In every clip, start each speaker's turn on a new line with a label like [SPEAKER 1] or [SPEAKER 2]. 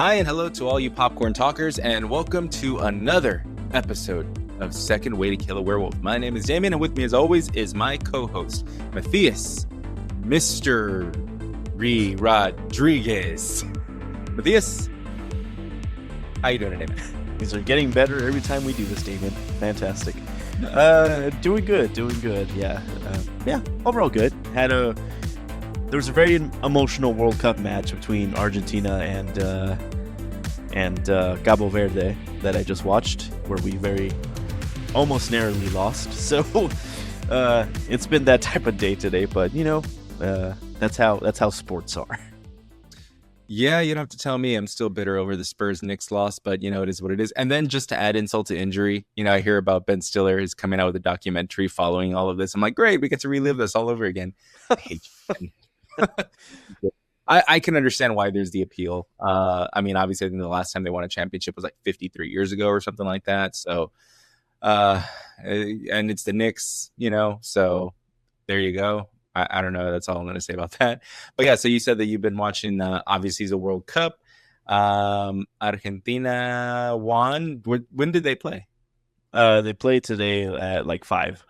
[SPEAKER 1] Hi and hello to all you popcorn talkers, and welcome to another episode of Second Way to Kill a Werewolf. My name is Damien, and with me as always is my co-host, Matthias, Mr. Rodriguez. Matthias, how you doing today, man?
[SPEAKER 2] These are getting better every time we do this, Damien. Fantastic. Doing good. Yeah. Overall good. There was a very emotional World Cup match between Argentina and Cabo Verde that I just watched, where we very almost narrowly lost. So it's been that type of day today, but that's how sports are.
[SPEAKER 1] Yeah, you don't have to tell me. I'm still bitter over the Spurs-Knicks loss, but it is what it is. And then just to add insult to injury, I hear about Ben Stiller is coming out with a documentary following all of this. I'm like, great, we get to relive this all over again. I hate you. I can understand why there's the appeal. Obviously, I think the last time they won a championship was like 53 years ago or something like that. So, and it's the Knicks, so there you go. I don't know. That's all I'm going to say about that. But yeah, so you said that you've been watching, obviously, the World Cup. Argentina won. When did they play?
[SPEAKER 2] They played today at like 5.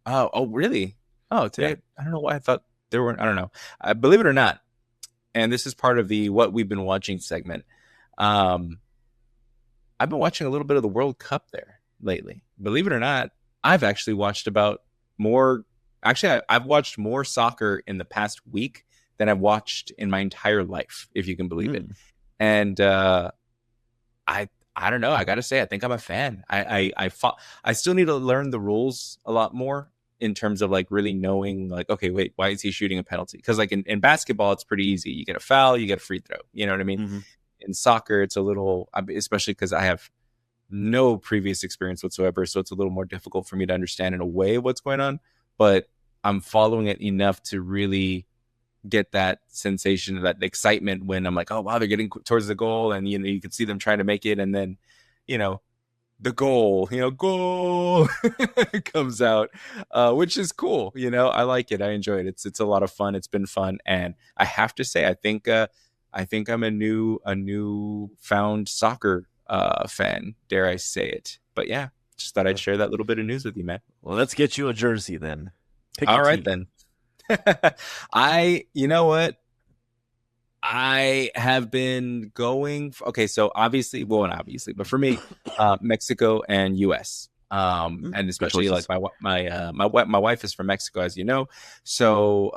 [SPEAKER 1] Oh, really? Oh, today.
[SPEAKER 2] Yeah.
[SPEAKER 1] I don't know why I thought there weren't. I don't know. Believe it or not, and this is part of the what we've been watching segment. I've been watching a little bit of the World Cup there lately. Believe it or not, I've actually watched I've watched more soccer in the past week than I've watched in my entire life, if you can believe it. And I don't know. I got to say, I think I'm a fan. I still need to learn the rules a lot more in terms of like really knowing like, okay, wait, why is he shooting a penalty? Because like in basketball, it's pretty easy. You get a foul, you get a free throw. You know what I mean? Mm-hmm. In soccer, it's a little, especially because I have no previous experience whatsoever. So it's a little more difficult for me to understand in a way what's going on. But I'm following it enough to really get that sensation, that excitement when I'm like, oh, wow, they're getting towards the goal. And, you can see them trying to make it. And then, the goal comes out, which is cool. I like it. I enjoy it. It's a lot of fun. It's been fun. And I have to say, I think I'm a new found soccer fan, dare I say it. But yeah, just thought I'd share that little bit of news with you, man.
[SPEAKER 2] Well, let's get you a jersey then.
[SPEAKER 1] All right, then. You know what? I have been going. So obviously, not obviously, but for me, Mexico and U.S. And especially like my wife is from Mexico, as you know. So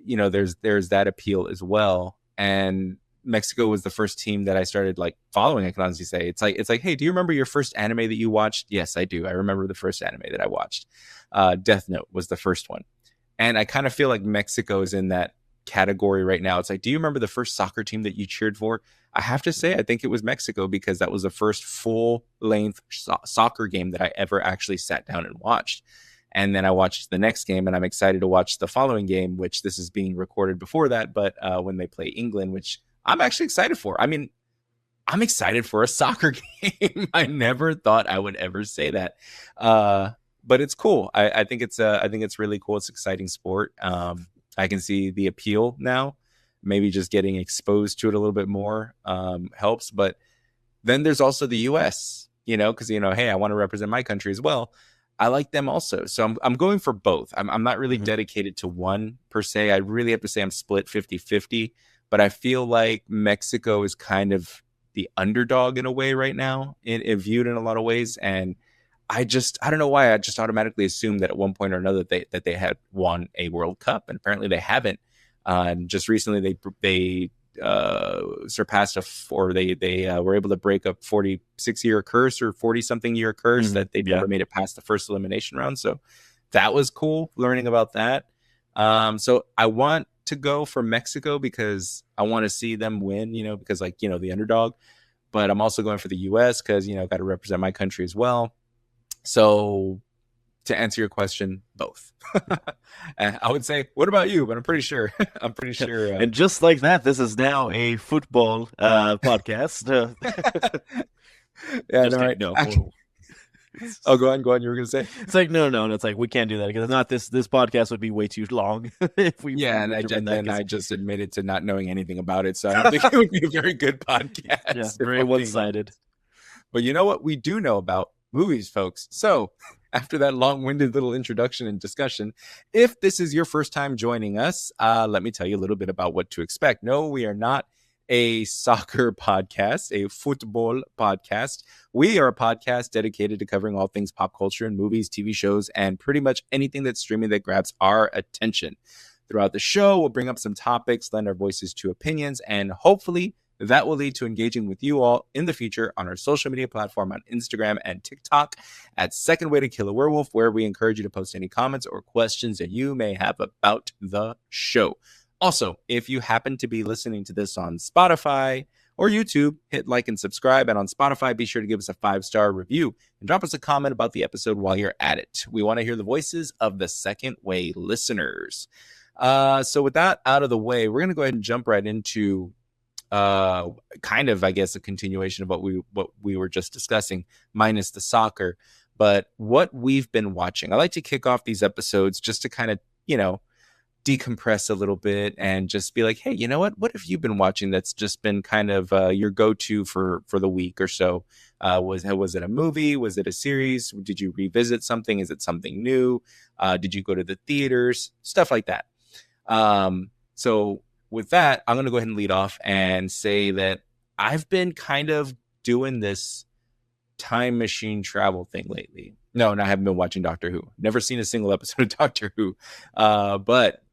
[SPEAKER 1] there's that appeal as well. And Mexico was the first team that I started like following. I can honestly say it's like, hey, do you remember your first anime that you watched? Yes, I do. I remember the first anime that I watched. Death Note was the first one, and I kind of feel like Mexico is in that category right now. It's like, do you remember the first soccer team that you cheered for? I have to say, I think it was Mexico, because that was the first full-length soccer game that I ever actually sat down and watched. And then I watched the next game, and I'm excited to watch the following game, which this is being recorded before that, but when they play England, which I'm actually excited for. I mean, I'm excited for a soccer game. I never thought I would ever say that. But it's cool. I think it's really cool. It's an exciting sport. I can see the appeal now. Maybe just getting exposed to it a little bit more helps. But then there's also the U.S., because, hey, I want to represent my country as well. I like them also. So I'm going for both. I'm not really dedicated to one per se. I really have to say I'm split 50-50. But I feel like Mexico is kind of the underdog in a way right now, viewed in a lot of ways. And I don't know why. I just automatically assumed that at one point or another that they had won a World Cup, and apparently they haven't. And just recently they surpassed they were able to break a 46-year curse or 40-something year curse that they never made it past the first elimination round. So that was cool learning about that. So I want to go for Mexico because I want to see them win, because the underdog. But I'm also going for the U.S. because got to represent my country as well. So to answer your question, both. I would say, what about you? But I'm pretty sure.
[SPEAKER 2] And just like that, this is now a football podcast.
[SPEAKER 1] Yeah, no, right. Oh, go on. You were gonna say?
[SPEAKER 2] It's like no. It's like we can't do that because not this podcast would be way too long if we
[SPEAKER 1] Yeah,
[SPEAKER 2] recommend that.
[SPEAKER 1] then I just admitted to not knowing anything about it, so I don't think it would be a very good podcast.
[SPEAKER 2] Yeah,
[SPEAKER 1] if
[SPEAKER 2] very
[SPEAKER 1] I'm
[SPEAKER 2] one
[SPEAKER 1] being
[SPEAKER 2] sided.
[SPEAKER 1] honest. But you know what? We do know about movies, folks. So, after that long winded little introduction and discussion, if this is your first time joining us, let me tell you a little bit about what to expect. No, we are not a soccer podcast, a football podcast. We are a podcast dedicated to covering all things pop culture and movies, TV shows, and pretty much anything that's streaming that grabs our attention. Throughout the show, we'll bring up some topics, lend our voices to opinions, and hopefully that will lead to engaging with you all in the future on our social media platform on Instagram and TikTok at Second Way to Kill a Werewolf, where we encourage you to post any comments or questions that you may have about the show. Also, if you happen to be listening to this on Spotify or YouTube, hit like and subscribe. And on Spotify, be sure to give us a 5-star review and drop us a comment about the episode while you're at it. We want to hear the voices of the Second Way listeners. So with that out of the way, we're going to go ahead and jump right into kind of, I guess, a continuation of what we were just discussing, minus the soccer. But what we've been watching. I like to kick off these episodes just to kind of, decompress a little bit and just be like, hey, you know what have you been watching that's just been kind of your go-to for the week or so? Was it a movie? Was it a series? Did you revisit something? Is it something new? Did you go to the theaters? Stuff like that. So with that, I'm going to go ahead and lead off and say that I've been kind of doing this time machine travel thing lately. No, I haven't been watching Doctor Who. Never seen a single episode of Doctor Who. But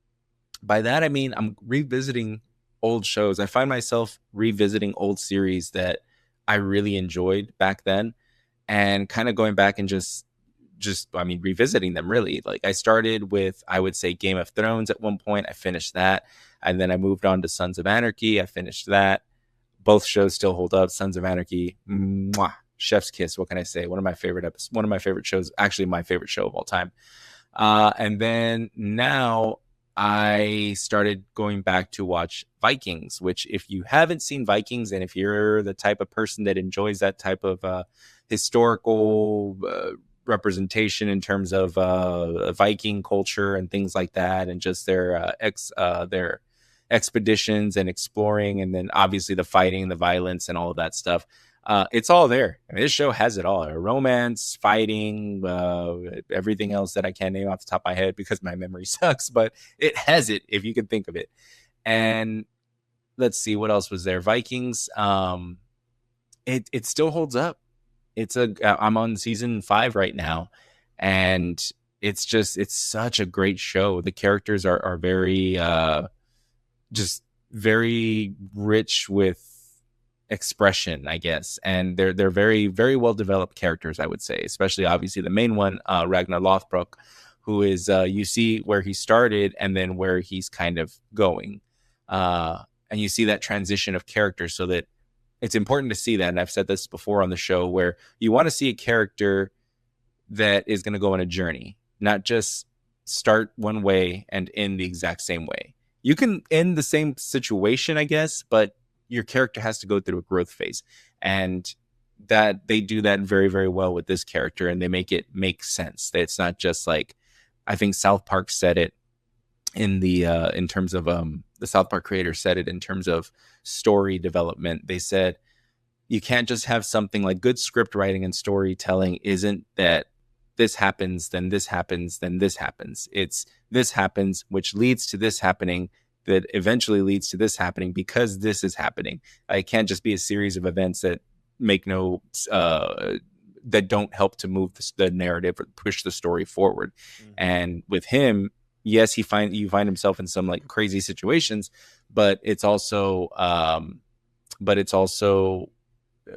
[SPEAKER 1] by that, I mean, I'm revisiting old shows. I find myself revisiting old series that I really enjoyed back then and kind of going back and just revisiting them really. Like I started with, I would say, Game of Thrones at one point. I finished that. And then I moved on to Sons of Anarchy. I finished that. Both shows still hold up. Sons of Anarchy, mwah, chef's kiss. What can I say? One of my favorite shows, actually my favorite show of all time. And then now I started going back to watch Vikings, which if you haven't seen Vikings and if you're the type of person that enjoys that type of historical representation in terms of Viking culture and things like that, and just their expeditions and exploring, and then obviously the fighting, the violence, and all of that stuff. It's all there. I mean, this show has it all: romance, fighting, everything else that I can't name off the top of my head because my memory sucks. But it has it, if you can think of it. And let's see what else was there. Vikings. It still holds up. I'm on season 5 right now, and it's such a great show. The characters are very just very rich with expression, I guess, and they're very, very well developed characters, I would say, especially obviously the main one, Ragnar Lothbrok, who is you see where he started and then where he's kind of going, and you see that transition of character, so that it's important to see that. And I've said this before on the show, where you want to see a character that is going to go on a journey, not just start one way and end the exact same way. You can end the same situation, I guess, but your character has to go through a growth phase, and that they do that very, very well with this character, and they make it make sense. That it's not just like, I think South Park said it in terms of the South Park creator said it in terms of story development. They said you can't just have something like good script writing and storytelling isn't that this happens, then this happens, then this happens. It's this happens, which leads to this happening, that eventually leads to this happening because this is happening. It can't just be a series of events that make that don't help to move the narrative or push the story forward. Mm-hmm. And with him, yes, you find himself in some like crazy situations, but it's also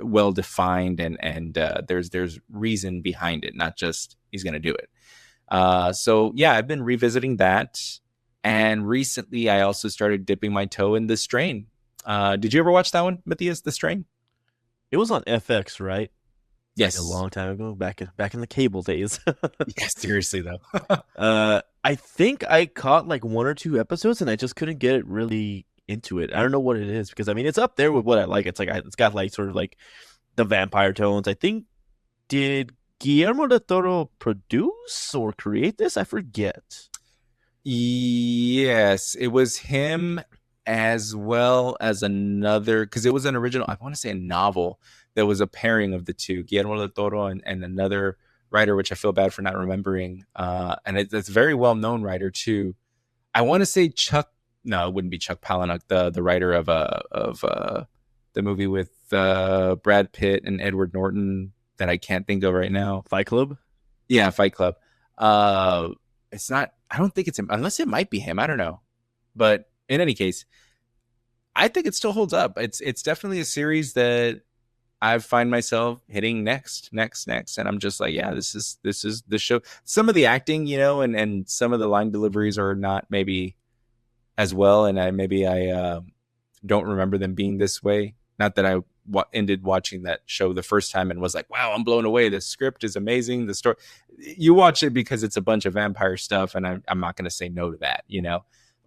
[SPEAKER 1] well defined, and there's reason behind it, not just he's going to do it. So yeah, I've been revisiting that. And recently, I also started dipping my toe in The Strain. Did you ever watch that one, Matthias, The Strain?
[SPEAKER 2] It was on FX, right?
[SPEAKER 1] Yes.
[SPEAKER 2] Like a long time ago, back in the cable days.
[SPEAKER 1] Yeah, seriously, though.
[SPEAKER 2] I think I caught like 1 or 2 episodes, and I just couldn't get really into it. I don't know what it is, because I mean, it's up there with what I like. It's like it's got like sort of like the vampire tones. I think, did Guillermo del Toro produce or create this? I forget.
[SPEAKER 1] Yes, it was him as well as another, because it was an original, I want to say a novel that was a pairing of the two, Guillermo del Toro and another writer, which I feel bad for not remembering. And it's a very well known writer too. I want to say Chuck. No, it wouldn't be Chuck Palahniuk, the writer of the movie with Brad Pitt and Edward Norton that I can't think of right now.
[SPEAKER 2] Fight Club.
[SPEAKER 1] Yeah, Fight Club. It's not. I don't think it's him, unless it might be him. I don't know. But in any case, I think it still holds up. It's definitely a series that I find myself hitting next, and I'm just like, yeah, this is the show. Some of the acting, and some of the line deliveries are not maybe as well, and I don't remember them being this way. Not that I ended watching that show the first time and was like, wow, I'm blown away. The script is amazing. The story, you watch it because it's a bunch of vampire stuff, and I'm not going to say no to that,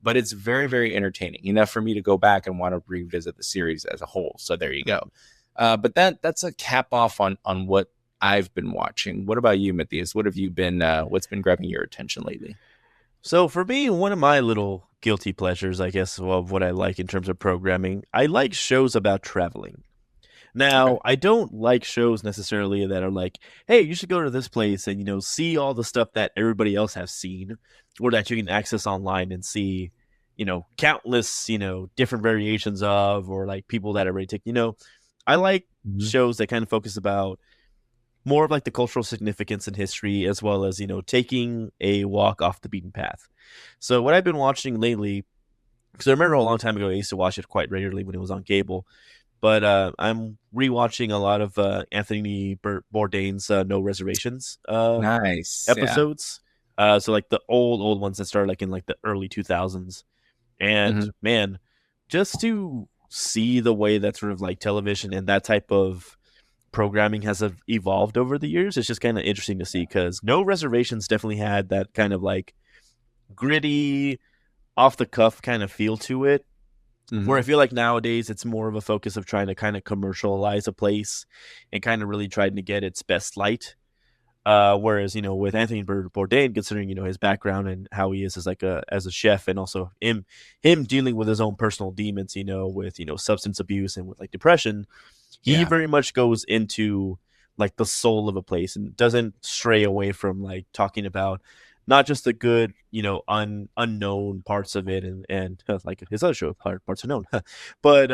[SPEAKER 1] but it's very, very entertaining enough for me to go back and want to revisit the series as a whole. So there you go. But that's a cap off on what I've been watching. What about you, Matthias? What have you been, what's been grabbing your attention lately?
[SPEAKER 2] So for me, one of my little guilty pleasures, I guess, of what I like in terms of programming, I like shows about traveling. Now,
[SPEAKER 1] Okay.
[SPEAKER 2] I don't like shows necessarily that are like, hey, you should go to this place and, see all the stuff that everybody else has seen or that you can access online and see, countless, different variations of, or like people that are ready to, I like
[SPEAKER 1] Mhm.
[SPEAKER 2] shows that kind of focus about more of like the cultural significance and history, as well as, taking a walk off the beaten path. So what I've been watching lately, because I remember a long time ago, I used to watch it quite regularly when it was on cable, but I'm rewatching a lot of Anthony Bourdain's No Reservations
[SPEAKER 1] Nice. Yeah.
[SPEAKER 2] episodes. So like the old ones that started like in like the early 2000s. And
[SPEAKER 1] Mhm.
[SPEAKER 2] man, just to see the way that sort of like television and that type of programming has evolved over the years, it's just kind of interesting to see, because No Reservations definitely had that kind of like gritty, off the cuff kind of feel to it, where I
[SPEAKER 1] Mhm.
[SPEAKER 2] feel like nowadays it's more of a focus of trying to kind of commercialize a place and kind of really trying to get its best light. Whereas, with Anthony Bourdain, considering, his background and how he is as like as a chef, and also him dealing with his own personal demons, with, substance abuse and with like depression, he
[SPEAKER 1] Yeah.
[SPEAKER 2] very much goes into like the soul of a place and doesn't stray away from like talking about not just the good, unknown parts of it, and like his other show, Parts Unknown, but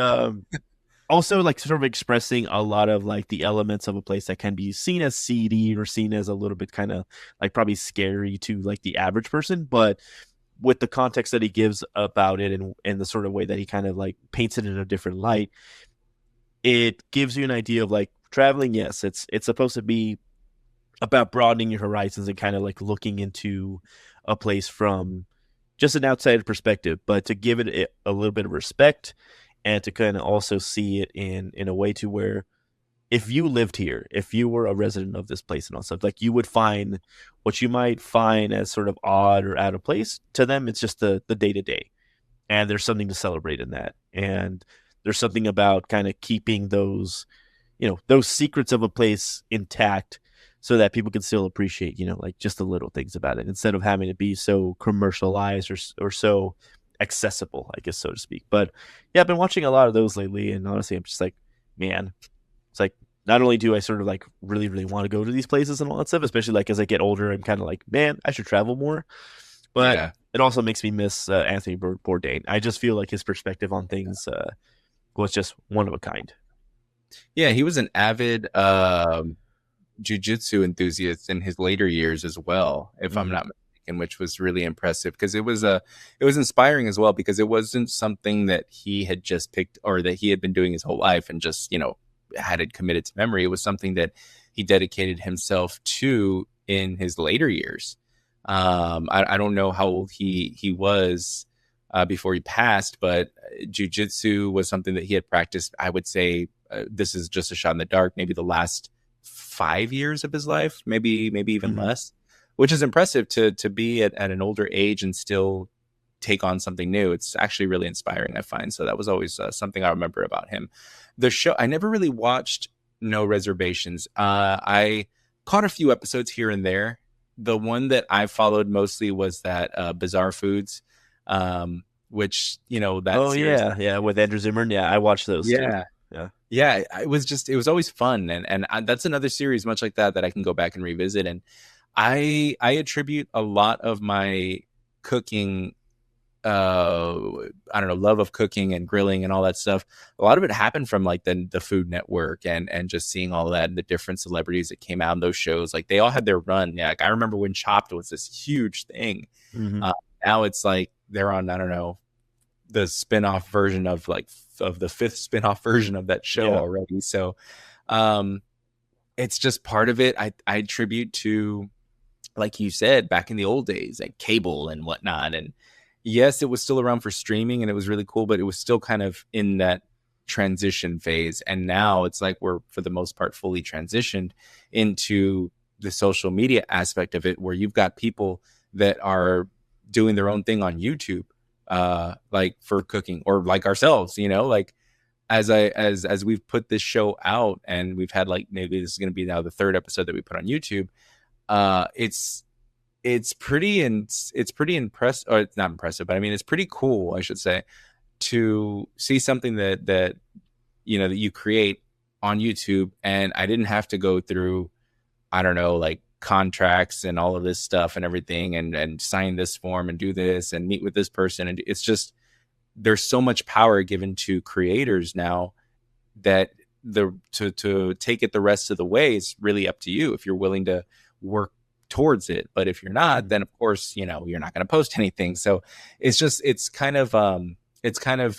[SPEAKER 2] also like sort of expressing a lot of like the elements of a place that can be seen as seedy or seen as a little bit kind of like probably scary to like the average person, but with the context that he gives about it, and the sort of way that he kind of like paints it in a different light, it gives you an idea of like traveling. Yes, it's supposed to be about broadening your horizons and kind of like looking into a place from just an outside perspective, but to give it a little bit of respect, and to kind of also see it in a way to where if you lived here, if you were a resident of this place and all stuff, like you would find what you might find as sort of odd or out of place. To them, it's just the day to day, and there's something to celebrate in that. And there's something about kind of keeping those, those secrets of a place intact, so that people can still appreciate, like just the little things about it, instead of having to be so commercialized or so accessible, I guess, so to speak. But yeah, I've been watching a lot of those lately, and honestly, I'm just like, man, it's like not only do I sort of like really, really want to go to these places and all that stuff, especially like as I get older, I'm kind of like, man, I should travel more. But
[SPEAKER 1] Yeah.
[SPEAKER 2] it also makes me miss Anthony Bourdain. I just feel like his perspective on things was just one of a kind.
[SPEAKER 1] Yeah. He was an avid jujitsu enthusiast in his later years as well, if I'm
[SPEAKER 2] Mm-hmm.
[SPEAKER 1] not mistaken, which was really impressive, because it was inspiring as well, because it wasn't something that he had just picked or that he had been doing his whole life and just, had it committed to memory. It was something that he dedicated himself to in his later years. I don't know how old he was before he passed, but jujitsu was something that he had practiced. I would say this is just a shot in the dark, maybe the last 5 years of his life, maybe even
[SPEAKER 2] Mm-hmm.
[SPEAKER 1] less, which is impressive to be at an older age and still take on something new. It's actually really inspiring, I find. So that was always something I remember about him. The show, I never really watched No Reservations. I caught a few episodes here and there. The one that I followed mostly was that Bizarre Foods, which, you know, that
[SPEAKER 2] Oh
[SPEAKER 1] series.
[SPEAKER 2] yeah, with Andrew Zimmern. Yeah, I watched those too.
[SPEAKER 1] Yeah.
[SPEAKER 2] Yeah.
[SPEAKER 1] Yeah, it was always fun, and that's another series much like that I can go back and revisit. And I attribute a lot of my cooking, I don't know, love of cooking and grilling and all that stuff. A lot of it happened from like the Food Network and just seeing all that and the different celebrities that came out in those shows. Like they all had their run. Yeah, like I remember when Chopped was this huge thing.
[SPEAKER 2] Mm-hmm.
[SPEAKER 1] Now it's like they're on, I don't know, the spin-off version of like of the fifth spin-off version of that show already. So it's just part of it. I attribute to, like you said, back in the old days, like cable and whatnot. And yes, it was still around for streaming and it was really cool, but it was still kind of in that transition phase. And now it's like we're, for the most part, fully transitioned into the social media aspect of it, where you've got people that are doing their own thing on YouTube, like for cooking, or like ourselves, you know, like as we've put this show out and we've had, like, maybe this is going to be now the third episode that we put on YouTube. It's pretty impressive, or it's not impressive, but I mean, it's pretty cool, I should say, to see something that you know, that you create on YouTube. And I didn't have to go through, I don't know, like contracts and all of this stuff and everything, and sign this form and do this and meet with this person. And it's just, there's so much power given to creators now that to take it the rest of the way is really up to you if you're willing to work towards it. But if you're not, then of course, you know, you're not going to post anything. So it's kind of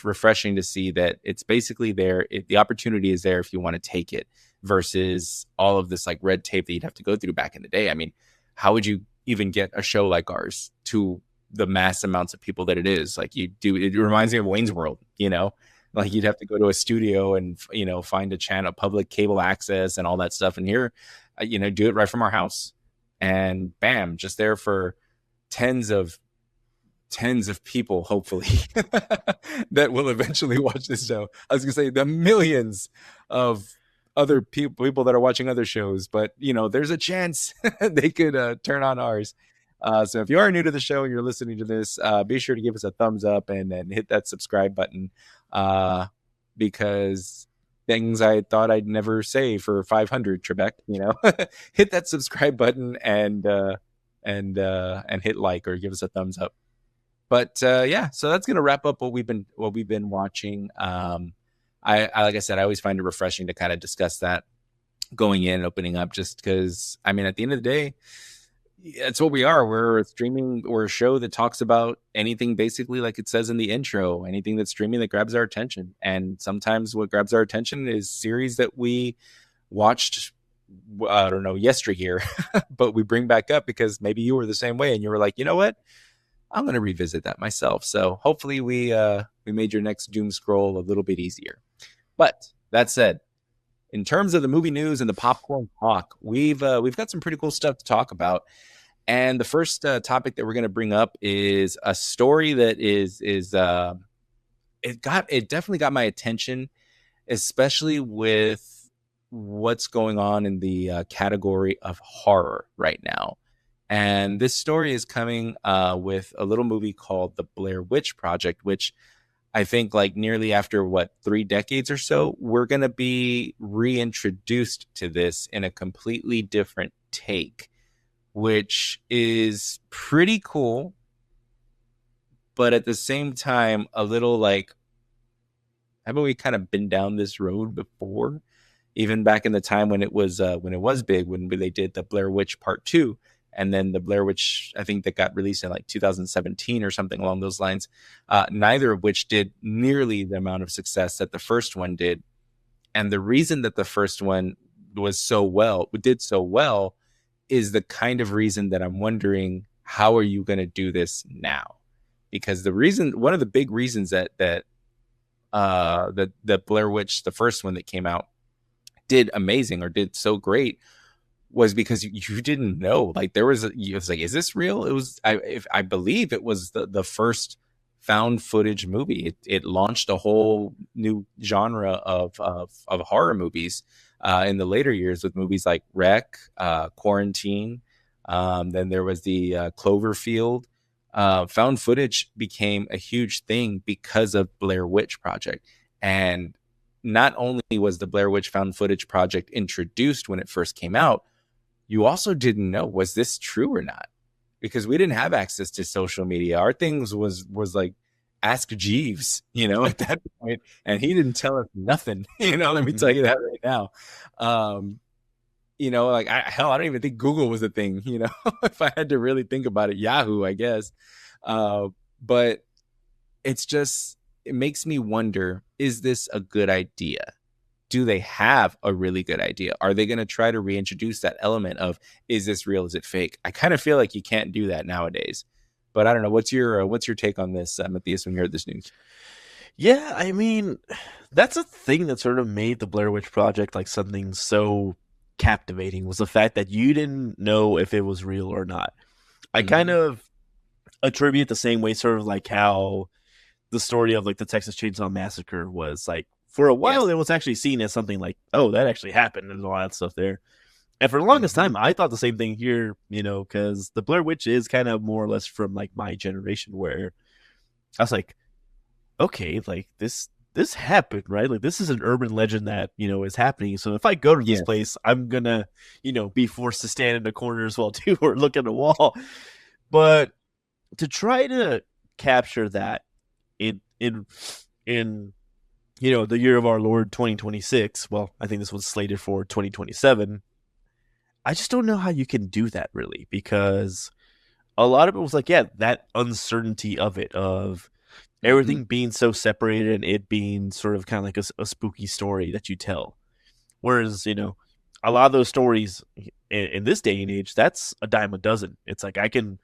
[SPEAKER 1] refreshing to see that it's basically there. The opportunity is there if you want to take it, versus all of this like red tape that you'd have to go through back in the day. I mean, how would you even get a show like ours to the mass amounts of people that it is? Like, you do, it reminds me of Wayne's World, you know, like you'd have to go to a studio and, you know, find a channel, public cable access and all that stuff. And here, you know, do it right from our house, and bam, just there for tens of people, hopefully, that will eventually watch this show. I was gonna say the millions of other people that are watching other shows, but you know, there's a chance they could turn on ours. So if you are new to the show and you're listening to this, be sure to give us a thumbs up and hit that subscribe button, because things I thought I'd never say for 500, Trebek, you know, hit that subscribe button and hit like, or give us a thumbs up. But yeah, so that's gonna wrap up what we've been watching. I like I said, I always find it refreshing to kind of discuss that going in and opening up, just because, I mean, at the end of the day, it's what we are. We're a show that talks about anything, basically, like it says in the intro, anything that's streaming that grabs our attention. And sometimes what grabs our attention is series that we watched, I don't know, yesteryear, but we bring back up because maybe you were the same way and you were like, you know what, I'm going to revisit that myself. So hopefully we made your next doom scroll a little bit easier. But that said, in terms of the movie news and the popcorn talk, we've got some pretty cool stuff to talk about. And the first topic that we're going to bring up is a story that it definitely got my attention, especially with what's going on in the category of horror right now. And this story is coming with a little movie called The Blair Witch Project, which I think, like, nearly after 3 decades or so, we're going to be reintroduced to this in a completely different take, which is pretty cool, but at the same time, a little like, haven't we kind of been down this road before? Even back in the time when it was big, when they did the Blair Witch Part 2. And then the Blair Witch, I think, that got released in like 2017 or something along those lines, neither of which did nearly the amount of success that the first one did. And the reason that the first one did so well is the kind of reason that I'm wondering, how are you going to do this now? Because one of the big reasons that the Blair Witch, the first one that came out, did amazing or did so great was because you didn't know, like, it was like, is this real? It was, I believe it was the first found footage movie. It launched a whole new genre of horror movies in the later years with movies like Wreck, Quarantine. Then there was the Cloverfield. Found footage became a huge thing because of Blair Witch Project. And not only was the Blair Witch Found Footage Project introduced when it first came out, you also didn't know, was this true or not? Because we didn't have access to social media. Our things was like Ask Jeeves, at that point, and he didn't tell us nothing. Let me tell you that right now. Like I don't even think Google was a thing. If I had to really think about it, Yahoo, I guess. But it makes me wonder: is this a good idea? Do they have a really good idea? Are they going to try to reintroduce that element of, is this real? Is it fake? I kind of feel like you can't do that nowadays. But I don't know. What's your take on this, Matthias, when you heard this news?
[SPEAKER 2] Yeah, I mean, that's a thing that sort of made the Blair Witch Project like something so captivating, was the fact that you didn't know if it was real or not. I kind of attribute the same way, sort of like how the story of like the Texas Chainsaw Massacre was like, for a while, it was actually seen as something like, oh, that actually happened and all that stuff there. And for the longest time, I thought the same thing here, because the Blair Witch is kind of more or less from like my generation, where I was like, okay, like this happened, right? Like this is an urban legend that, is happening. So if I go to this place, I'm gonna, be forced to stand in the corner as well too, or look at the wall. But to try to capture that in the year of our Lord 2026, well, I think this was slated for 2027. I just don't know how you can do that, really, because a lot of it was like, that uncertainty of it, of everything being so separated and it being sort of kind of like a spooky story that you tell. Whereas, a lot of those stories in this day and age, that's a dime a dozen. It's like I can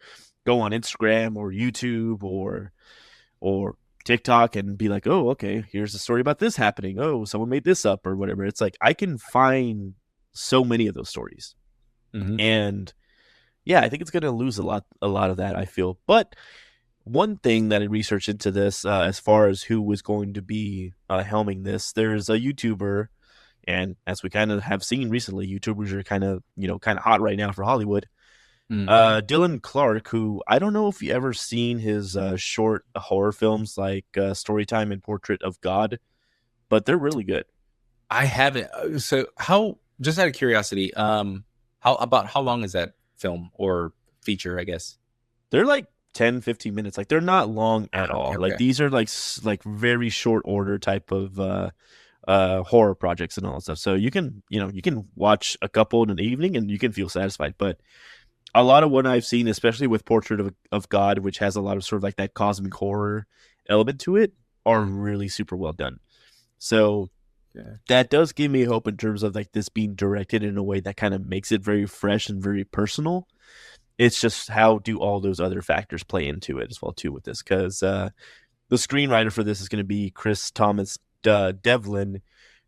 [SPEAKER 2] go on Instagram or YouTube or TikTok and be like, oh, okay, here's a story about this happening. Oh, someone made this up or whatever. It's like I can find so many of those stories. And yeah, I think it's going to lose a lot of that, I feel. But one thing that I researched into this, as far as who was going to be helming this, there's a YouTuber, and as we kind of have seen recently, YouTubers are kind of hot right now for Hollywood. Dylan Clark, who I don't know if you ever seen his short horror films like Storytime and Portrait of God, but they're really good.
[SPEAKER 1] I haven't. So just out of curiosity, how long is that film or feature, I guess?
[SPEAKER 2] They're like 10, 15 minutes. Like they're not long at all. Okay. Like these are like very short order type of horror projects and all that stuff. So you can watch a couple in an evening and you can feel satisfied. But a lot of what I've seen, especially with Portrait of God, which has a lot of sort of like that cosmic horror element to it, are really super well done. So that does give me hope in terms of like this being directed in a way that kind of makes it very fresh and very personal. It's just how do all those other factors play into it as well too with this, because the screenwriter for this is going to be Chris Thomas Devlin,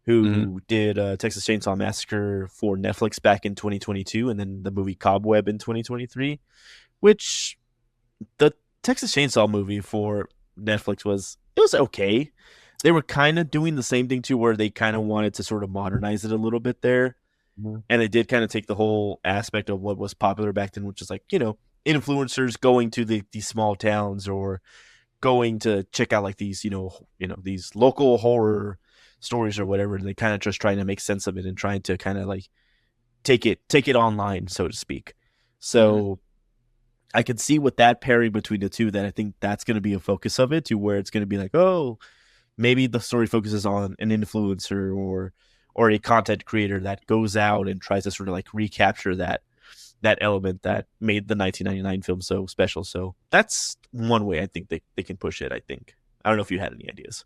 [SPEAKER 2] who did Texas Chainsaw Massacre for Netflix back in 2022, and then the movie Cobweb in 2023, which the Texas Chainsaw movie for Netflix was okay. They were kind of doing the same thing too, where they kind of wanted to sort of modernize it a little bit there. And they did kind of take the whole aspect of what was popular back then, which is like, influencers going to these small towns or going to check out like these, these local horror stories or whatever. And they kind of just trying to make sense of it and trying to kind of like take it online, so to speak. So I can see with that pairing between the two, that I think that's going to be a focus of it, to where it's going to be like, oh, maybe the story focuses on an influencer or a content creator that goes out and tries to sort of like recapture that element that made the 1999 film so special. So that's one way I think they can push it, I think. I don't know if you had any ideas.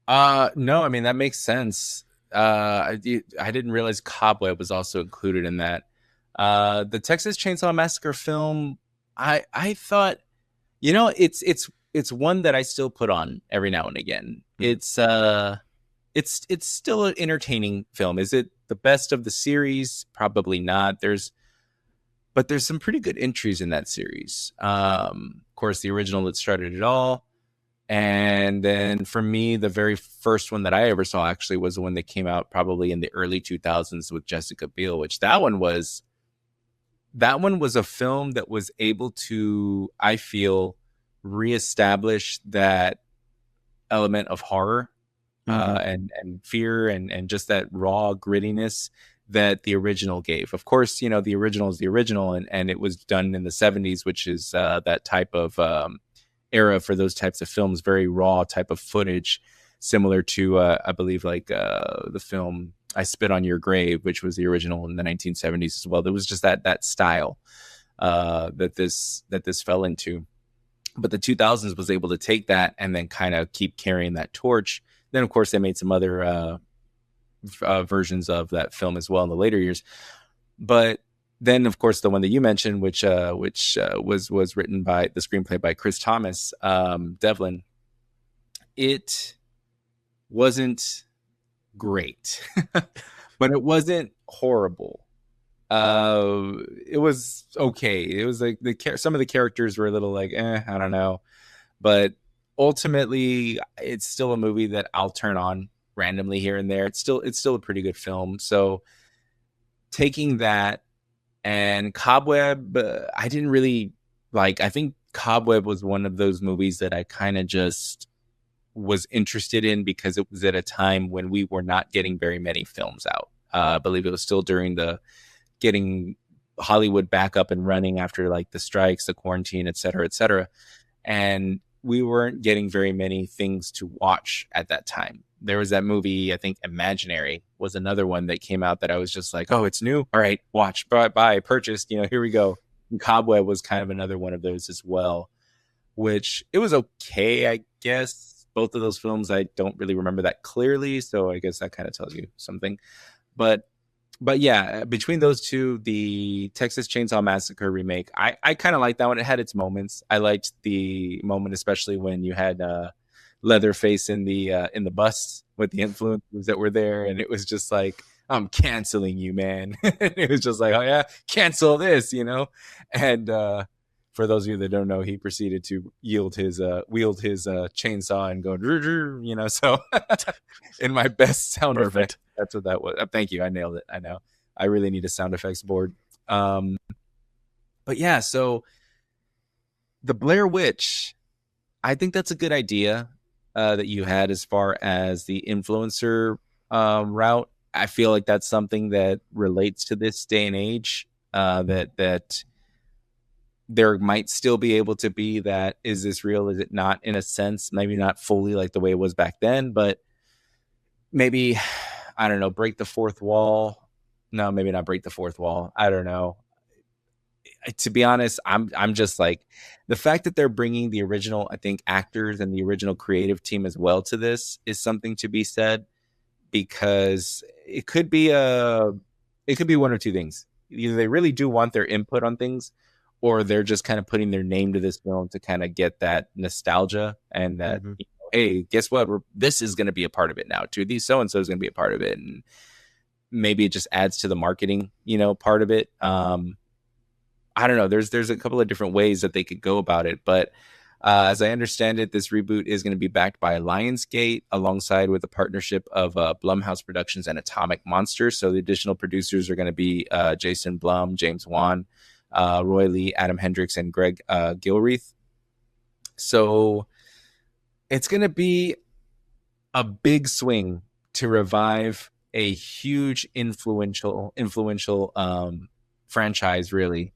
[SPEAKER 1] No, I mean, that makes sense. I didn't realize Cobweb was also included in that. The Texas Chainsaw Massacre film, I thought, it's one that I still put on every now and again. It's still an entertaining film. Is it the best of the series? Probably not. But there's some pretty good entries in that series. course, the original that started it all. And then for me, the very first one that I ever saw actually was the one that came out probably in the early 2000s with Jessica Biel, which that one was a film that was able to, I feel, reestablish that element of horror and fear and just that raw grittiness that the original gave. Of course, the original is the original, and it was done in the 70s, which is that type of era for those types of films, very raw type of footage, similar to I believe like the film I Spit on Your Grave, which was the original in the 1970s as well. There was just that style that this fell into. But the 2000s was able to take that and then kind of keep carrying that torch. Then, of course, they made some other versions of that film as well in the later years. But then, of course, the one that you mentioned, which was written by the screenplay by Chris Thomas, Devlin, it wasn't great, but it wasn't horrible. It was okay. It was like some of the characters were a little like, I don't know, but ultimately, it's still a movie that I'll turn on randomly here and there. It's still a pretty good film. So taking that and Cobweb, I didn't really like. I think Cobweb was one of those movies that I kind of just was interested in because it was at a time when we were not getting very many films out. I believe it was still during the getting Hollywood back up and running after like the strikes, the quarantine, et cetera, et cetera. And we weren't getting very many things to watch at that time. There was that movie, I think Imaginary was another one that came out that I was just like, oh, it's new. All right, watch, buy, purchased, here we go. And Cobweb was kind of another one of those as well, which it was okay, I guess. Both of those films, I don't really remember that clearly. So I guess that kind of tells you something. But yeah, between those two, the Texas Chainsaw Massacre remake, I kind of liked that one. It had its moments. I liked the moment, especially when you had Leatherface in the bus with the influencers that were there, and it was just like, I'm canceling you, man. It was just like, oh yeah, cancel this, And for those of you that don't know, he proceeded to wield his chainsaw and go, So in my best sound effect, that's what that was. Thank you, I nailed it. I know I really need a sound effects board. But yeah, so the Blair Witch, I think that's a good idea that you had as far as the influencer route. I feel like that's something that relates to this day and age. That there might still be able to be that, is this real? Is it not, in a sense? Maybe not fully like the way it was back then, but maybe, I don't know, break the fourth wall. No, maybe not break the fourth wall. I don't know. To be honest, I'm just like, the fact that they're bringing the original, I think, actors and the original creative team as well to this is something to be said, because it could be one or two things. Either they really do want their input on things, or they're just kind of putting their name to this film to kind of get that nostalgia and that, hey, guess what? This is going to be a part of it now too. These so-and-so is going to be a part of it. And maybe it just adds to the marketing, part of it. I don't know. There's a couple of different ways that they could go about it. But as I understand it, this reboot is going to be backed by Lionsgate alongside with a partnership of Blumhouse Productions and Atomic Monsters. So the additional producers are going to be Jason Blum, James Wan, Roy Lee, Adam Hendricks, and Greg Gilreath. So it's going to be a big swing to revive a huge influential franchise, really,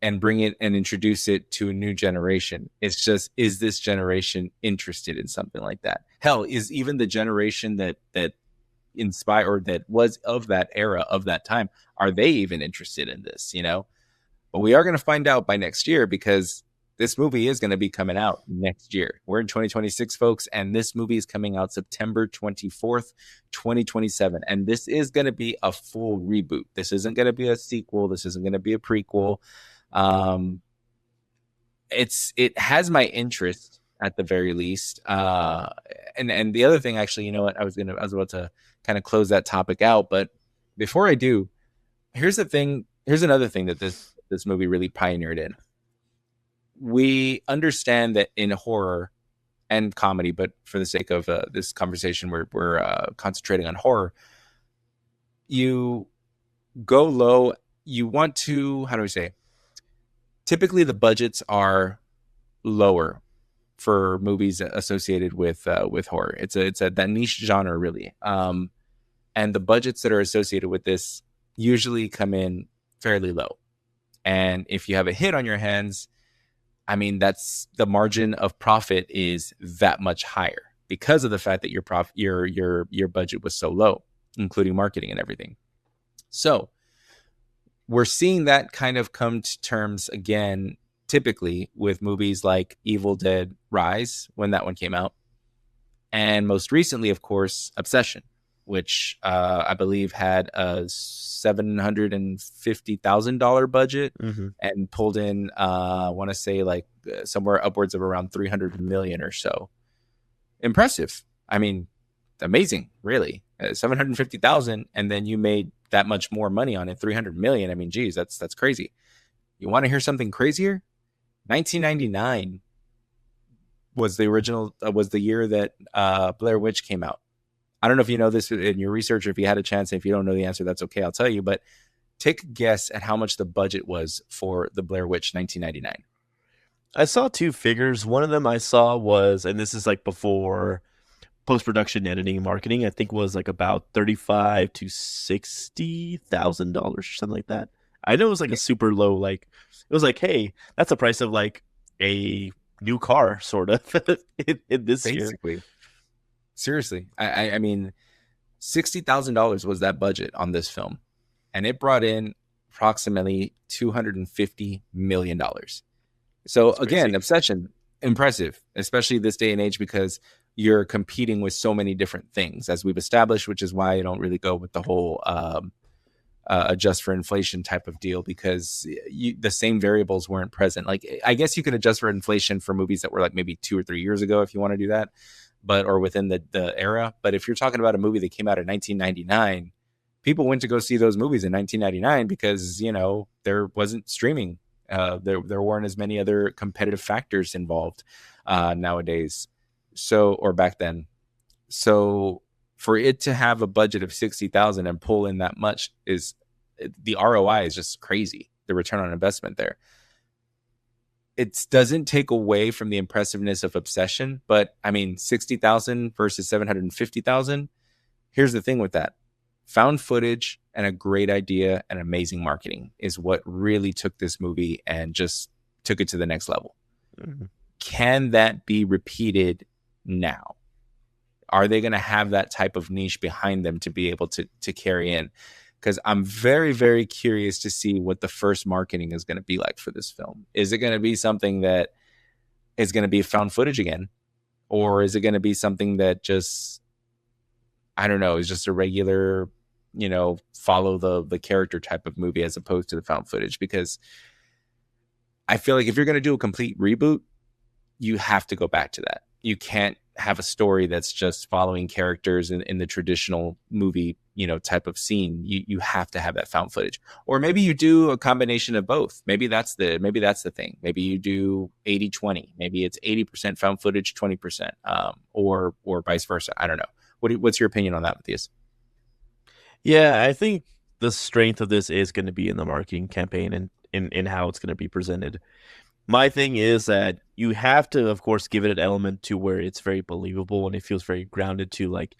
[SPEAKER 1] and bring it and introduce it to a new generation. It's just, is this generation interested in something like that? Hell, is even the generation that inspired, or that was of that era, of that time, are they even interested in this? But we are going to find out by next year, because this movie is going to be coming out next year. We're in 2026, folks, and this movie is coming out September 24th, 2027. And this is going to be a full reboot. This isn't going to be a sequel. This isn't going to be a prequel. It has my interest at the very least. And the other thing, actually, you know what? I was about to kind of close that topic out, but before I do, here's another thing that this movie really pioneered in. we understand that in horror and comedy, but for the sake of this conversation, we're concentrating on horror. You go low. You want to, how do we say? Typically, the budgets are lower for movies associated with horror. It's a that niche genre really, and the budgets that are associated with this usually come in fairly low. And if you have a hit on your hands, I mean, that's the margin of profit is that much higher because of the fact that your budget was so low, including marketing and everything. So we're seeing that kind of come to terms again, typically with movies like Evil Dead Rise, when that one came out. And most recently, of course, Obsession, which I believe had a $750,000 budget and pulled in, I want to say like somewhere upwards of around 300 million or so. Impressive. I mean, amazing, really. 750,000, and then you made that much more money on it, 300 million. I mean, geez, that's crazy. You want to hear something crazier? 1999 was the original, was the year that Blair Witch came out. I don't know if you know this in your research or if you had a chance. If you don't know the answer, that's okay. I'll tell you. But take a guess at how much the budget was for the Blair Witch 1999.
[SPEAKER 2] I saw two figures. One of them I saw was, and this is like before post-production editing and marketing, I think was like about $35,000 to $60,000 or something like that. I know it was like a super low, like it was like, hey, that's the price of like a new car, sort of, in this
[SPEAKER 1] Basically.
[SPEAKER 2] year.
[SPEAKER 1] Seriously. I mean, $60,000 was that budget on this film, and it brought in approximately $250 million. So
[SPEAKER 2] That's
[SPEAKER 1] again,
[SPEAKER 2] crazy.
[SPEAKER 1] Obsession, impressive, especially this day and age, because you're competing with so many different things, as we've established, which is why I don't really go with the whole adjust for inflation type of deal, because the same variables weren't present. Like, I guess you could adjust for inflation for movies that were like maybe 2 or 3 years ago if you want to do that, but or within the era. But if you're talking about a movie that came out in 1999, people went to go see those movies in 1999 because, you know, there wasn't streaming. There weren't as many other competitive factors involved nowadays. So, or back then. So for it to have a budget of 60,000 and pull in that much, is the ROI is just crazy. The return on investment there. It doesn't take away from the impressiveness of Obsession, but I mean, 60,000 versus 750,000. Here's the thing with that. Found footage and a great idea and amazing marketing is what really took this movie and just took it to the next level. Mm-hmm. Can that be repeated now? Are they going to have that type of niche behind them to be able to carry in? Because I'm very, very curious to see what the first marketing is going to be like for this film. Is it going to be something that is going to be found footage again? Or is it going to be something that just, I don't know, is just a regular, you know, follow the character type of movie as opposed to the found footage? Because I feel like if you're going to do a complete reboot, you have to go back to that. You can't have a story that's just following characters in the traditional movie, you know, type of scene. You have to have that found footage. Or maybe you do a combination of both. Maybe that's the thing. Maybe you do 80-20. Maybe it's 80% found footage, 20%, or vice versa. I don't know. What's your opinion on that, Matthias?
[SPEAKER 2] Yeah, I think the strength of this is going to be in the marketing campaign and in how it's going to be presented. My thing is that you have to, of course, give it an element to where it's very believable and it feels very grounded to like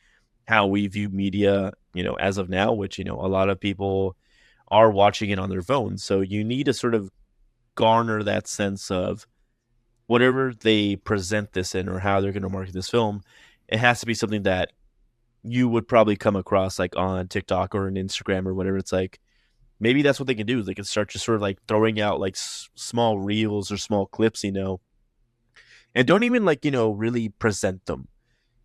[SPEAKER 2] how we view media, you know, as of now, which, you know, a lot of people are watching it on their phones. So you need to sort of garner that sense of whatever they present this in or how they're going to market this film. It has to be something that you would probably come across like on TikTok or on Instagram or whatever. It's like, maybe that's what they can do. They can start just sort of like throwing out like small reels or small clips, you know, and don't even like, you know, really present them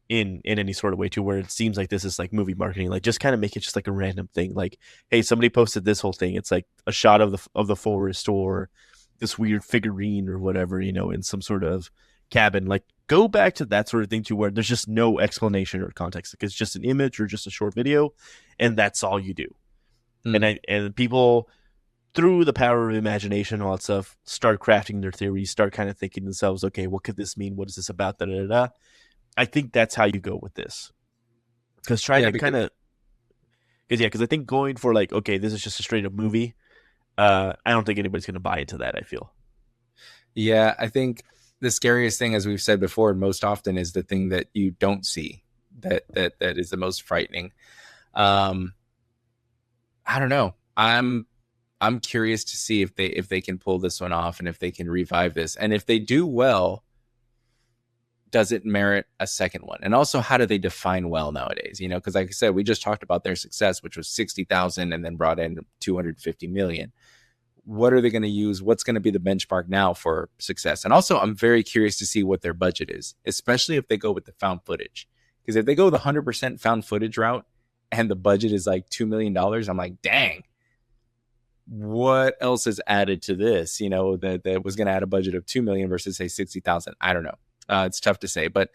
[SPEAKER 2] in any sort of way to where it seems like this is like movie marketing. Like just kind of make it just like a random thing. Like, hey, somebody posted this whole thing. It's like a shot of the forest or this weird figurine or whatever, you know, in some sort of cabin. Like go back to that sort of thing to where there's just no explanation or context. Like it's just an image or just a short video, and that's all you do. And people through the power of imagination, all that stuff, start crafting their theories, start kind of thinking themselves, okay, what could this mean? What is this about? Da, da, da, da. I think that's how you go with this. Because trying
[SPEAKER 1] Yeah,
[SPEAKER 2] to
[SPEAKER 1] because
[SPEAKER 2] kind of, because I think going for like, okay, this is just a straight up movie. I don't think anybody's going to buy into that. I feel.
[SPEAKER 1] yeah, I think the scariest thing, as we've said before, and most often, is the thing that you don't see. That is the most frightening. Um, I don't know. I'm curious to see if they can pull this one off and if they can revive this. And if they do well, does it merit a second one? And also, how do they define well nowadays? You know, because like I said, we just talked about their success, which was 60,000 and then brought in 250 million. What are they going to use? What's going to be the benchmark now for success? And also, I'm very curious to see what their budget is, especially if they go with the found footage. Because if they go the 100% found footage route and the budget is like $2 million, I'm like, dang, what else is added to this? You know, that was going to add a budget of 2 million versus say 60,000. I don't know. It's tough to say, but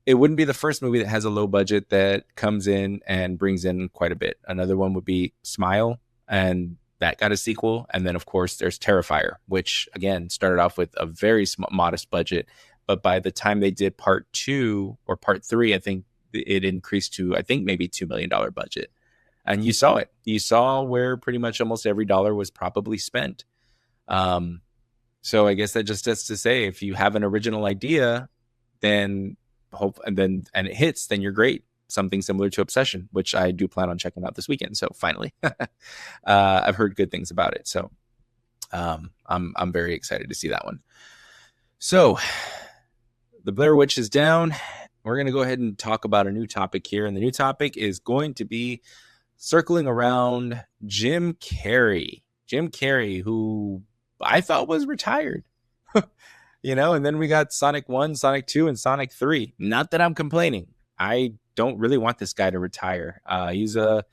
[SPEAKER 1] it wouldn't be the first movie that has a low budget that comes in and brings in quite a bit. Another one would be Smile, and that got a sequel. And then, of course, there's Terrifier, which again started off with a very modest budget, but by the time they did part 2 or part 3, I think it increased to, I think, maybe $2 million budget. And you saw it. You saw where pretty much almost every dollar was probably spent. So I guess that just has to say, if you have an original idea, then and it hits, then you're great. Something similar to Obsession, which I do plan on checking out this weekend. So finally, I've heard good things about it. So I'm very excited to see that one. So the Blair Witch is down. We're going to go ahead and talk about a new topic here. And the new topic is going to be circling around Jim Carrey. Jim Carrey, who I thought was retired. You know, and then we got Sonic 1, Sonic 2, and Sonic 3. Not that I'm complaining. I don't really want this guy to retire. He's a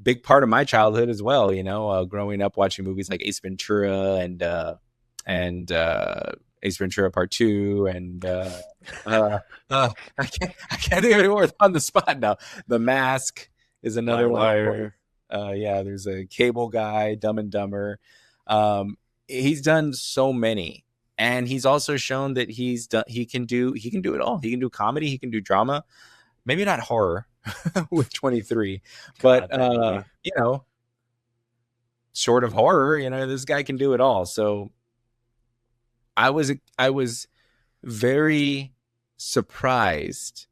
[SPEAKER 1] big part of my childhood as well, you know, growing up watching movies like Ace Ventura and Ace Ventura Part 2 and I can't think of any more on the spot now. The Mask is another one. Yeah, there's a Cable Guy, Dumb and Dumber. He's done so many. And he's also shown that he can do it all. He can do comedy, he can do drama, maybe not horror with 23, but you know, short of horror, you know, this guy can do it all. So I was very surprised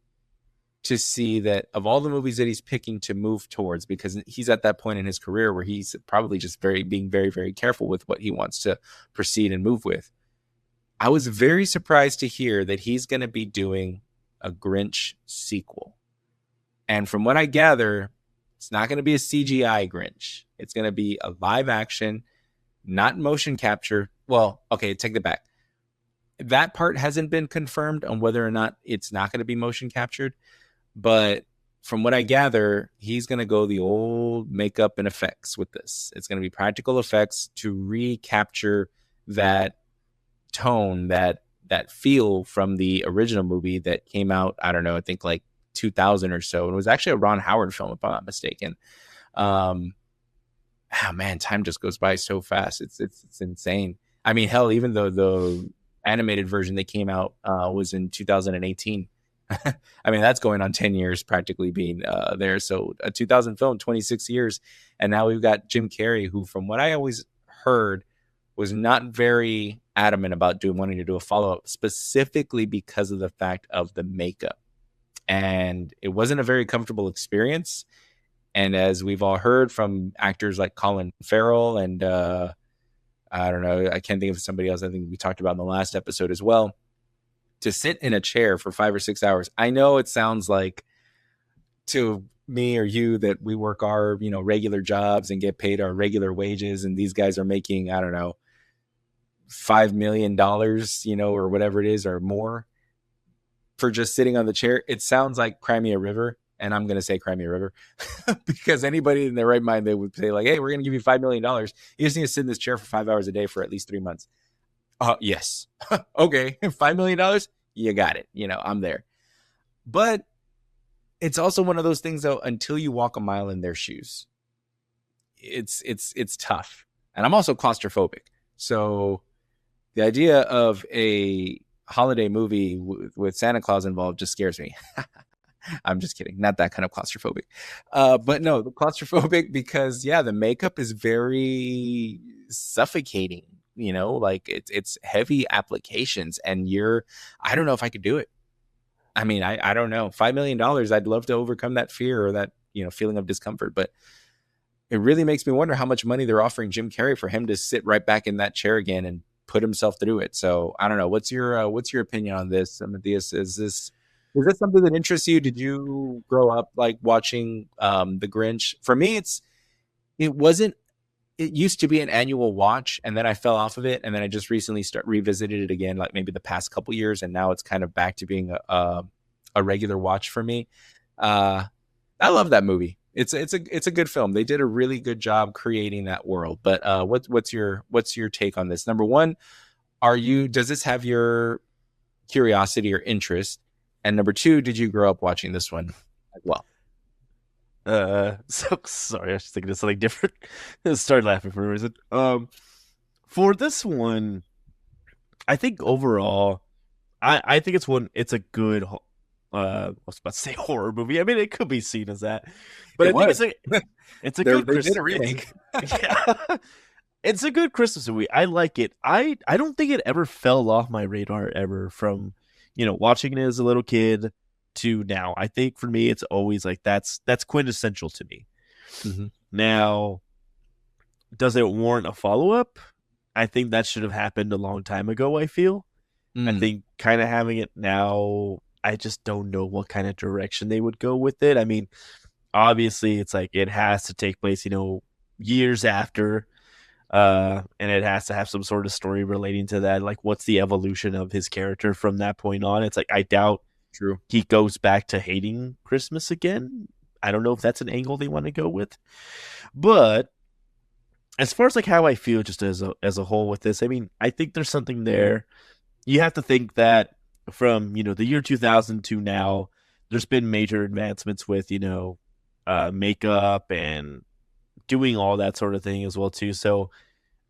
[SPEAKER 1] to see that of all the movies that he's picking to move towards, because he's at that point in his career where he's probably just being very, very careful with what he wants to proceed and move with. I was very surprised to hear that he's going to be doing a Grinch sequel. And from what I gather, it's not going to be a CGI Grinch. It's going to be a live action, not motion capture. Well, okay, take that back. That part hasn't been confirmed on whether or not it's not going to be motion captured. But from what I gather, he's going to go the old makeup and effects with this. It's going to be practical effects to recapture that tone, that feel from the original movie that came out, I don't know, I think like 2000 or so. And it was actually a Ron Howard film, if I'm not mistaken. Oh man, time just goes by so fast. It's insane. I mean, hell, even though the animated version that came out was in 2018. I mean, that's going on 10 years practically being there. So a 2000 film, 26 years. And now we've got Jim Carrey, who, from what I always heard, was not very adamant about wanting to do a follow-up, specifically because of the fact of the makeup. And it wasn't a very comfortable experience. And as we've all heard from actors like Colin Farrell and I don't know, I can't think of somebody else I think we talked about in the last episode as well, to sit in a chair for 5 or 6 hours. I know it sounds like to me or you that we work our, you know, regular jobs and get paid our regular wages, and these guys are making, I don't know, $5 million, you know, or whatever it is, or more for just sitting on the chair. It sounds like Cry Me a River, and I'm going to say Cry Me a River because anybody in their right mind, they would say like, hey, we're going to give you $5 million. You just need to sit in this chair for 5 hours a day for at least 3 months. Yes. Okay. $5 million. You got it. You know, I'm there. But it's also one of those things though, until you walk a mile in their shoes, it's tough. and I'm also claustrophobic. So the idea of a holiday movie with Santa Claus involved just scares me. I'm just kidding. Not that kind of claustrophobic. But no, the claustrophobic because yeah, the makeup is very suffocating. Like it's heavy applications, and I don't know if I could do it. I mean, I don't know. $5 million, I'd love to overcome that fear or that feeling of discomfort, but it really makes me wonder how much money they're offering Jim Carrey for him to sit right back in that chair again and put himself through it. So I don't know. What's your opinion on this, Matthias? Is this something that interests you? Did you grow up like watching The Grinch? For me, it wasn't. It used to be an annual watch, and then I fell off of it, and then I just recently revisited it again, like maybe the past couple years, and now it's kind of back to being a regular watch for me. I love that movie. It's a good film. They did a really good job creating that world. But what's your take on this? Number one, does this have your curiosity or interest? And number two, did you grow up watching this one as well?
[SPEAKER 2] So sorry, I was thinking of something different. I started laughing for a reason. For this one, I think overall, I think it's a good. I was about to say horror movie. I mean, it could be seen as that, but it's a good Christmas. They did a remake. Yeah, it's a good Christmas movie. I like it. I don't think it ever fell off my radar ever from watching it as a little kid to now. I think for me, it's always like that's quintessential to me. Mm-hmm. Now, does it warrant a follow up? I think that should have happened a long time ago. I feel. I think kind of having it now, I just don't know what kind of direction they would go with it. I mean, obviously, it's like it has to take place, years after, and it has to have some sort of story relating to that. Like, what's the evolution of his character from that point on? It's like I doubt.
[SPEAKER 1] True.
[SPEAKER 2] He goes back to hating Christmas again. I don't know if that's an angle they want to go with, but as far as like how I feel just as a whole with this, I mean, I think there's something there. You have to think that from the year 2000 to now, there's been major advancements with makeup and doing all that sort of thing as well too. So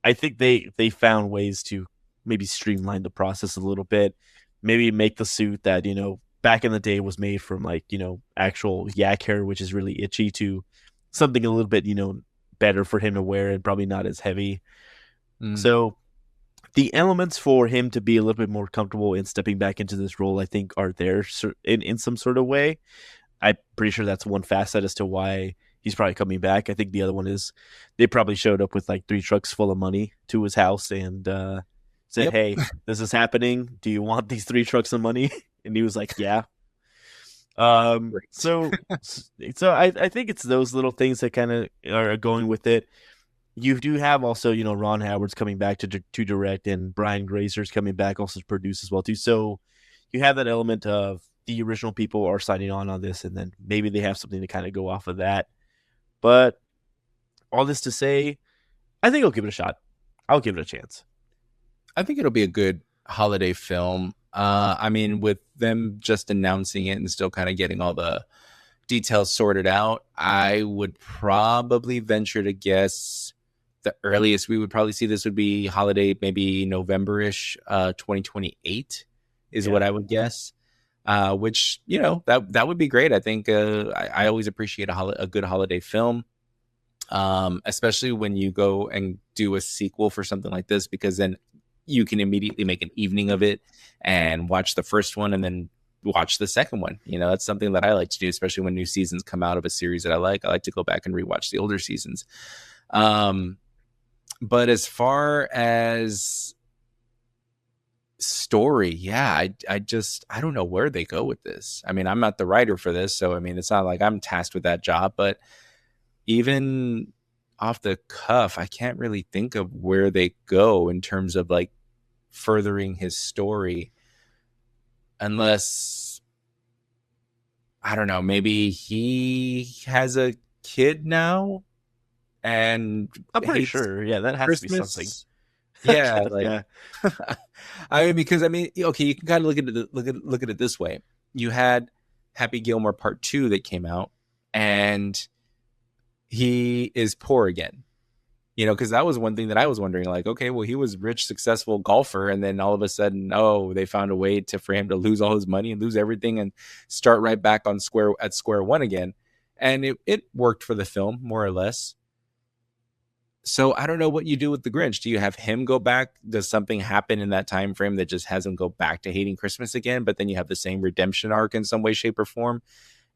[SPEAKER 2] I think they found ways to maybe streamline the process a little bit, maybe make the suit that back in the day was made from like actual yak hair, which is really itchy, to something a little bit better for him to wear and probably not as heavy. So the elements for him to be a little bit more comfortable in stepping back into this role, I think, are there in some sort of way. I'm pretty sure that's one facet as to why he's probably coming back. I think the other one is they probably showed up with like 3 trucks full of money to his house and said, yep. Hey, this is happening. Do you want these 3 trucks of money? And he was like, yeah. So I think it's those little things that kind of are going with it. You do have also, Ron Howard's coming back to direct, and Brian Grazer's coming back also to produce as well too. So you have that element of the original people are signing on this, and then maybe they have something to kind of go off of that. But all this to say, I think I'll give it a shot. I'll give it a chance.
[SPEAKER 1] I think it'll be a good holiday film. I mean, with them just announcing it and still kind of getting all the details sorted out, I would probably venture to guess the earliest we would probably see this would be holiday, maybe November-ish, 2028 is what I would guess. Which, that would be great. I think I always appreciate a good holiday film, especially when you go and do a sequel for something like this, because then you can immediately make an evening of it and watch the first one and then watch the second one. That's something that I like to do, especially when new seasons come out of a series that I like. I like to go back and rewatch the older seasons. But as far as story, I don't know where they go with this. I mean, I'm not the writer for this, so I mean, it's not like I'm tasked with that job, but even off the cuff, I can't really think of where they go in terms of like furthering his story, unless, I don't know, maybe he has a kid now, and
[SPEAKER 2] I'm pretty sure, that has Christmas. To be something.
[SPEAKER 1] Yeah, like, yeah. I mean, because I mean, okay, you can kind of look at it this way. You had Happy Gilmore Part 2 that came out, and he is poor again. Because that was one thing that I was wondering, like, okay, well, he was rich, successful golfer, and then all of a sudden, oh, they found a way for him to lose all his money and lose everything and start right back on square one again. And it worked for the film, more or less. So I don't know what you do with the Grinch. Do you have him go back? Does something happen in that time frame that just has him go back to hating Christmas again? But then you have the same redemption arc in some way, shape, or form.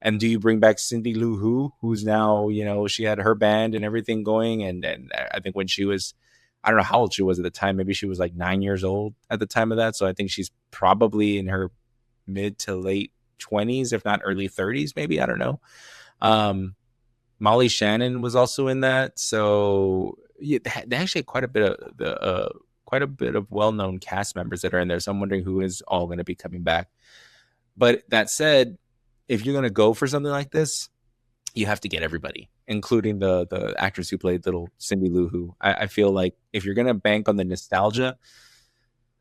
[SPEAKER 1] And do you bring back Cindy Lou Who, who's now, she had her band and everything going, and I think when she was, I don't know how old she was at the time. Maybe she was like 9 years old at the time of that. So I think she's probably in her mid to late 20s, if not early 30s, maybe. I don't know. Molly Shannon was also in that, so yeah, they actually had quite a bit of well-known cast members that are in there. So I'm wondering who is all going to be coming back. But that said, if you're going to go for something like this, you have to get everybody, including the actress who played little Cindy Lou Who. I feel like if you're going to bank on the nostalgia,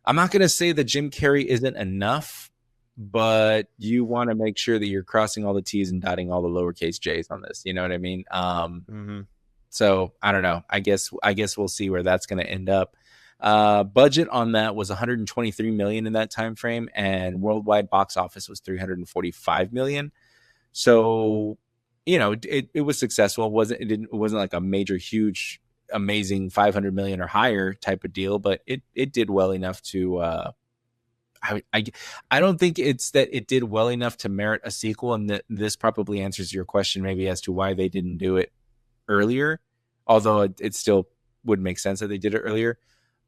[SPEAKER 1] I'm not going to say that Jim Carrey isn't enough, but you want to make sure that you're crossing all the T's and dotting all the lowercase J's on this. You know what I mean? So I don't know. I guess we'll see where that's going to end up. Budget on that was 123 million in that time frame, and worldwide box office was 345 million. So, it was successful. It wasn't like a major, huge, amazing 500 million or higher type of deal, but it did well enough to. I don't think it's that it did well enough to merit a sequel, and this probably answers your question maybe as to why they didn't do it earlier, although it still would make sense that they did it earlier.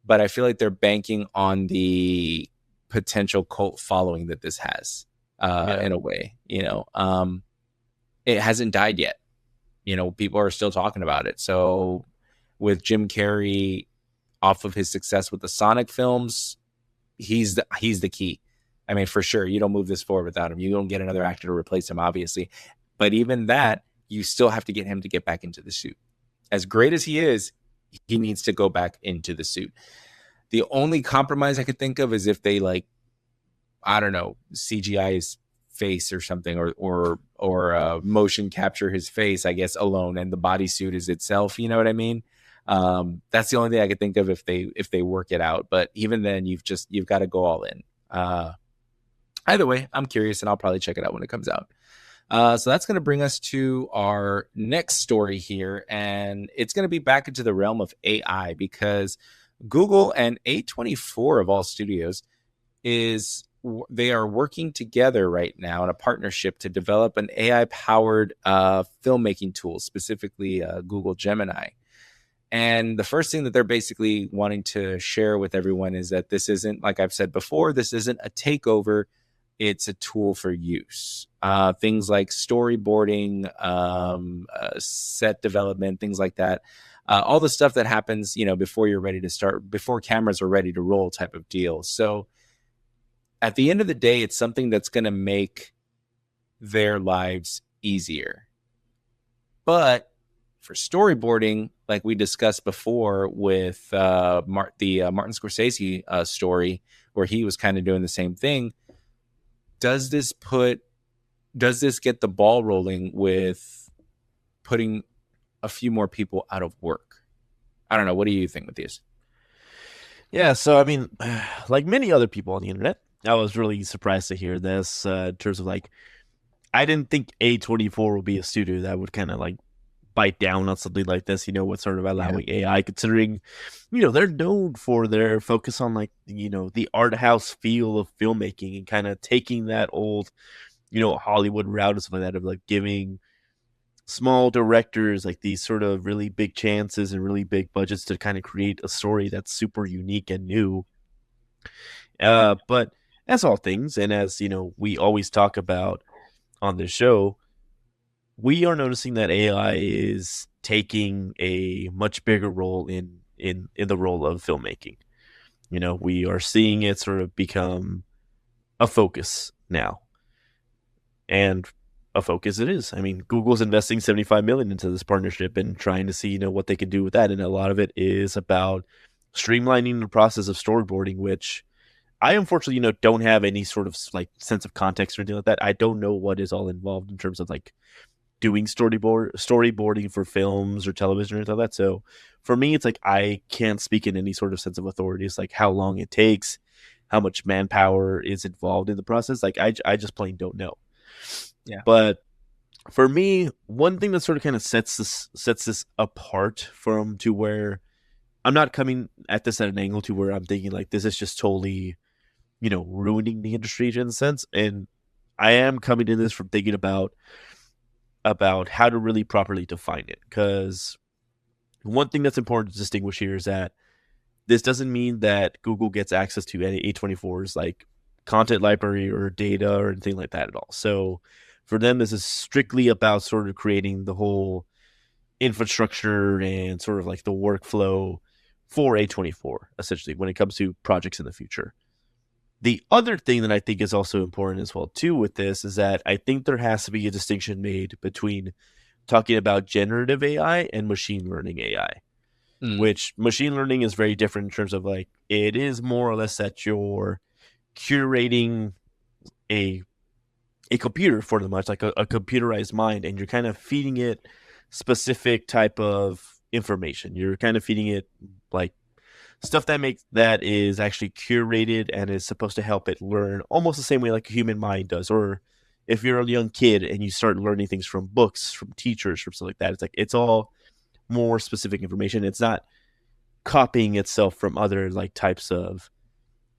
[SPEAKER 1] But I feel like they're banking on the potential cult following that this has, in a way. It hasn't died yet. People are still talking about it. So with Jim Carrey off of his success with the Sonic films, he's the key. I mean, for sure, you don't move this forward without him. You don't get another actor to replace him, obviously. But even that, you still have to get him to get back into the suit. As great as he is, he needs to go back into the suit. The only compromise I could think of is if they, like, I don't know, CGI his face or something, or motion capture his face, I guess, alone, and the bodysuit is itself. You know what I mean? That's the only thing I could think of if they work it out. But even then, you've got to go all in. Either way, I'm curious, and I'll probably check it out when it comes out. So that's going to bring us to our next story here, and it's going to be back into the realm of AI, because Google and A24 of all studios they are working together right now in a partnership to develop an AI-powered filmmaking tool, specifically Google Gemini. And the first thing that they're basically wanting to share with everyone is that this isn't, like I've said before, this isn't a takeover. It's a tool for use. Things like storyboarding, set development, things like that. All the stuff that happens, before you're ready to start, before cameras are ready to roll type of deal. So at the end of the day, it's something that's going to make their lives easier. But for storyboarding, like we discussed before with the Martin Scorsese story, where he was kind of doing the same thing, does this get the ball rolling with putting a few more people out of work? I don't know. What do you think with these?
[SPEAKER 2] Yeah, so I mean, like many other people on the internet, I was really surprised to hear this in terms of, like, I didn't think A24 would be a studio that would kind of like bite down on something like this, with sort of allowing AI, considering, they're known for their focus on, like, the art house feel of filmmaking and kind of taking that old, Hollywood route and stuff like that, of like giving small directors like these sort of really big chances and really big budgets to kind of create a story that's super unique and new. But as all things, and as we always talk about on this show, we are noticing that AI is taking a much bigger role in the role of filmmaking. We are seeing it sort of become a focus now, and a focus it is. I mean, Google's investing 75 million into this partnership and trying to see what they can do with that, and a lot of it is about streamlining the process of storyboarding, which I unfortunately, don't have any sort of like sense of context or anything like that. I don't know what is all involved in terms of like doing storyboarding for films or television or anything like that. So for me, it's like I can't speak in any sort of sense of authority. It's like how long it takes, how much manpower is involved in the process. Like I just plain don't know.
[SPEAKER 1] Yeah.
[SPEAKER 2] But for me, one thing that sort of kind of sets this apart from to where I'm not coming at this at an angle to where I'm thinking like this is just totally, ruining the industry in a sense. And I am coming to this from thinking about how to really properly define it. Because one thing that's important to distinguish here is that this doesn't mean that Google gets access to any A24's like content library or data or anything like that at all. So for them, this is strictly about sort of creating the whole infrastructure and sort of like the workflow for A24, essentially, when it comes to projects in the future. The other thing that I think is also important as well, too, with this is that I think there has to be a distinction made between talking about generative AI and machine learning AI, which machine learning is very different in terms of like it is more or less that you're curating a computer for the much like a computerized mind, and you're kind of feeding it specific type of information. You're kind of feeding it like stuff that is actually curated and is supposed to help it learn almost the same way like a human mind does. Or if you're a young kid and you start learning things from books, from teachers, from stuff like that, it's like it's all more specific information. It's not copying itself from other like types of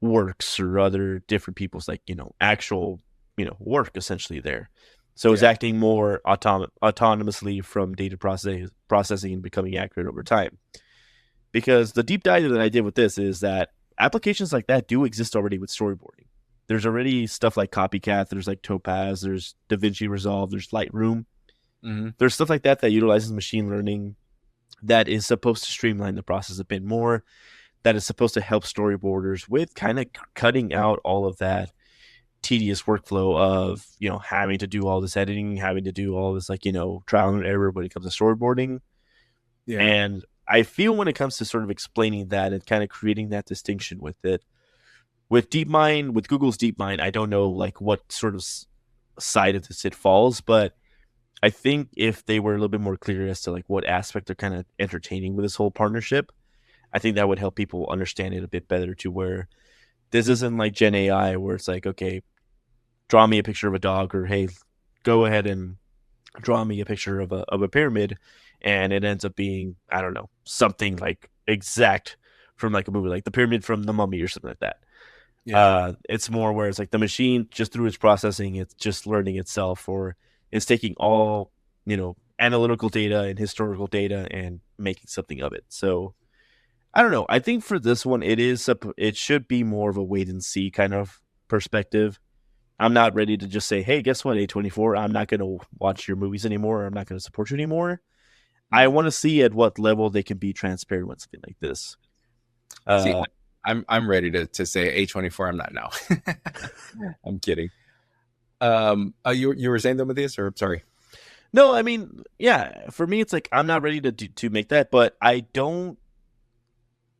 [SPEAKER 2] works or other different people's like actual work essentially there. So it's acting more autonomously from data processing and becoming accurate over time. Because the deep dive that I did with this is that applications like that do exist already with storyboarding. There's already stuff like Copycat, there's like Topaz, there's DaVinci Resolve, there's Lightroom. There's stuff like that utilizes machine learning that is supposed to streamline the process a bit more, that is supposed to help storyboarders with kind of cutting out all of that tedious workflow of having to do all this editing, having to do all this like trial and error when it comes to storyboarding. And I feel when it comes to sort of explaining that and kind of creating that distinction with it, with DeepMind, with Google's DeepMind, I don't know like what sort of side of this it falls, but I think if they were a little bit more clear as to like what aspect they're kind of entertaining with this whole partnership, I think that would help people understand it a bit better, to where this isn't like Gen AI where it's like, okay, draw me a picture of a dog, or hey, go ahead and draw me a picture of a pyramid, and it ends up being, I don't know, something like exact from like a movie like The Pyramid from The Mummy or something like that. It's more where it's like the machine, just through its processing, it's just learning itself, or it's taking all analytical data and historical data and making something of it. So I don't know. I think for this one, it should be more of a wait and see kind of perspective. I'm not ready to just say, hey, guess what, A24, I'm not going to watch your movies anymore. I'm not going to support you anymore. I want to see at what level they can be transparent with something like this.
[SPEAKER 1] See, I'm ready to say A24. I'm not now. I'm kidding. You were saying them with this, or sorry?
[SPEAKER 2] No, I mean, yeah. For me, it's like I'm not ready to make that, but I don't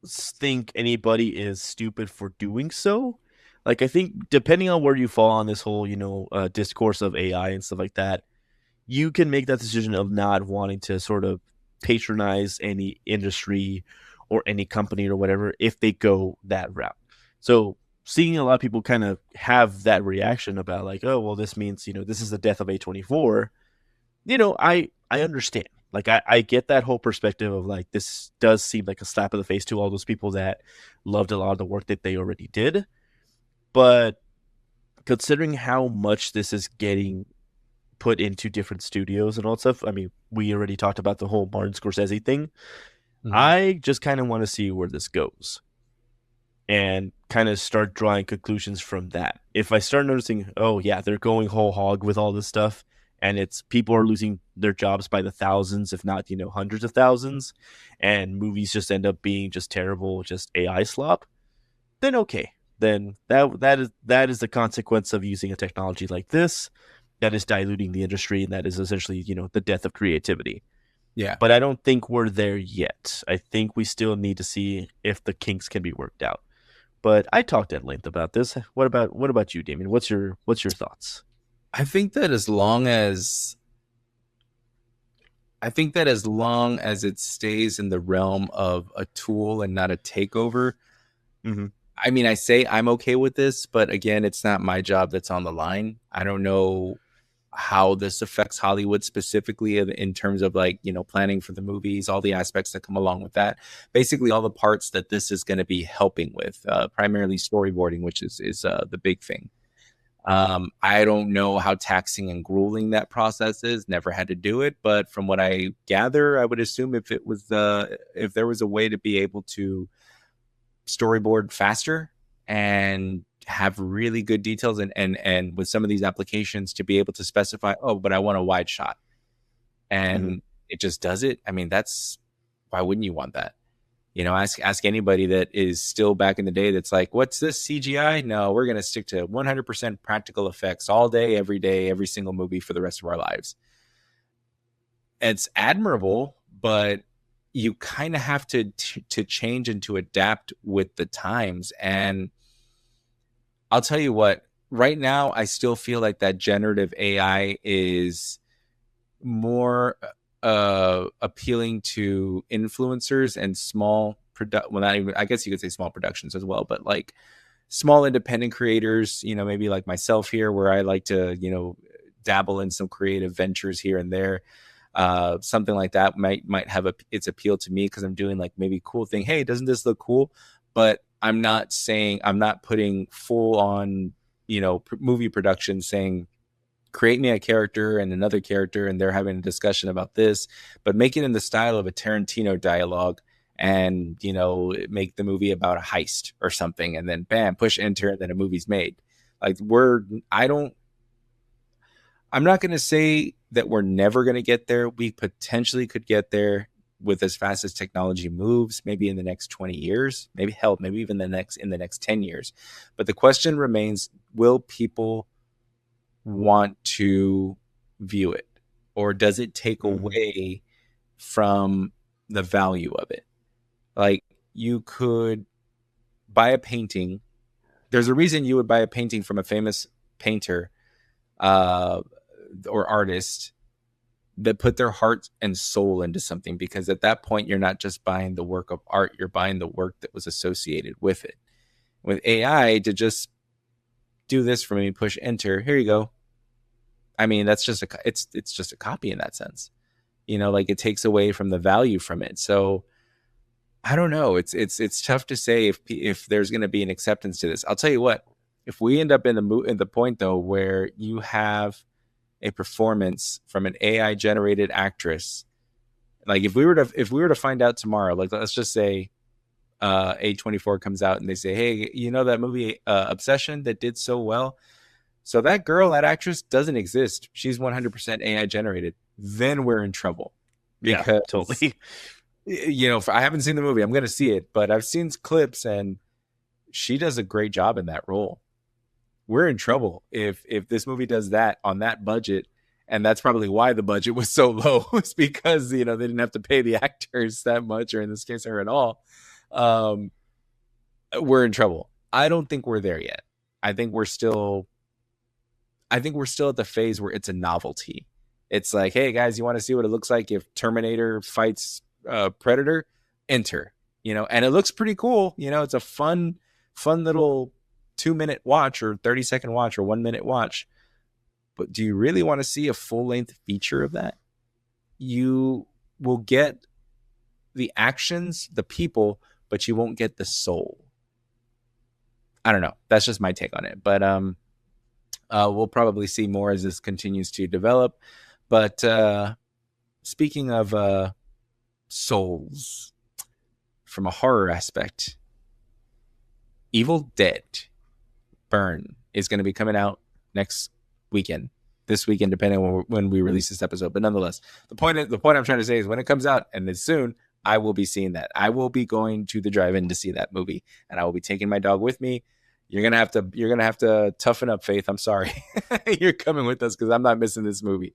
[SPEAKER 2] think anybody is stupid for doing so. Like, I think depending on where you fall on this whole, discourse of AI and stuff like that, you can make that decision of not wanting to sort of patronize any industry or any company or whatever if they go that route. So seeing a lot of people kind of have that reaction about like, oh, well, this means, this is the death of A24. I understand. Like, I get that whole perspective of like, this does seem like a slap in the face to all those people that loved a lot of the work that they already did. But considering how much this is getting put into different studios and all that stuff, I mean, we already talked about the whole Martin Scorsese thing. I just kind of want to see where this goes and kind of start drawing conclusions from that. If I start noticing, oh yeah, they're going whole hog with all this stuff, and it's people are losing their jobs by the thousands, if not, hundreds of thousands, and movies just end up being just terrible, just AI slop, then okay. Then that is the consequence of using a technology like this that is diluting the industry, and that is essentially, the death of creativity.
[SPEAKER 1] Yeah.
[SPEAKER 2] But I don't think we're there yet. I think we still need to see if the kinks can be worked out. But I talked at length about this. What about you, Damien? What's your thoughts?
[SPEAKER 1] I think that as long as I think that as long as it stays in the realm of a tool and not a takeover,
[SPEAKER 2] Mm-hmm.
[SPEAKER 1] I mean, I say I'm okay with this, but again, it's not my job that's on the line. I don't know how this affects Hollywood specifically in terms of like, planning for the movies, all the aspects that come along with that. Basically, all the parts that this is going to be helping with, primarily storyboarding, which is the big thing. I don't know how taxing and grueling that process is. Never had to do it, but from what I gather, I would assume if there was a way to be able to storyboard faster and have really good details and with some of these applications to be able to specify, oh, but I want a wide shot, and it just does it. I mean, that's why wouldn't you want that? Ask anybody that is still back in the day that's like, what's this CGI? No, we're going to stick to 100% practical effects all day, every day, every single movie for the rest of our lives. It's admirable, but you kind of have to change and to adapt with the times. And I'll tell you what, right now, I still feel like that generative AI is more appealing to influencers and small not even, I guess you could say small productions as well, but like small independent creators, maybe like myself here, where I like to, dabble in some creative ventures here and there. Something like that might have its appeal to me because I'm doing like maybe cool thing. Hey, doesn't this look cool? But I'm not putting full on, movie production saying, create me a character and another character, and they're having a discussion about this, but make it in the style of a Tarantino dialogue and, make the movie about a heist or something. And then bam, push enter, and then a movie's made. Like I'm not going to say that we're never going to get there. We potentially could get there with as fast as technology moves, maybe in the next 20 years, maybe even in the next 10 years. But the question remains, will people want to view it, or does it take away from the value of it? Like, you could buy a painting. There's a reason you would buy a painting from a famous painter or artist that put their heart and soul into something, because at that point you're not just buying the work of art, you're buying the work that was associated with it. With AI, to just do this for me, push enter, here you go. I mean, that's just it's just a copy in that sense. Like, it takes away from the value from it. So I don't know. It's tough to say if there's going to be an acceptance to this. I'll tell you what, if we end up in the point though where you have a performance from an AI generated actress, like if we were to find out tomorrow, like let's just say A24 comes out and they say, hey, that movie Obsession that did so well, so that girl, that actress doesn't exist, she's 100% AI generated, then we're in trouble. Because,
[SPEAKER 2] yeah, totally.
[SPEAKER 1] I haven't seen the movie, I'm going to see it, but I've seen clips and she does a great job in that role. We're in trouble if this movie does that on that budget, and that's probably why the budget was so low. It's because they didn't have to pay the actors that much, or in this case, or at all. We're in trouble. I don't think we're there yet. I think we're still at the phase where it's a novelty. It's like, hey guys, you want to see what it looks like if Terminator fights Predator? Enter. And it looks pretty cool. It's a fun little 2-minute watch or 30-second watch or 1-minute watch. But do you really want to see a full-length feature of that? You will get the actions, the people, but you won't get the soul. I don't know. That's just my take on it. But we'll probably see more as this continues to develop. But speaking of souls, from a horror aspect, Evil Dead Burn is going to be coming out this weekend, depending on when we release this episode. But nonetheless, the point I'm trying to say is, when it comes out, and it's soon, I will be seeing that. I will be going to the drive-in to see that movie, and I will be taking my dog with me. You're gonna have to toughen up, Faith. I'm sorry, you're coming with us because I'm not missing this movie.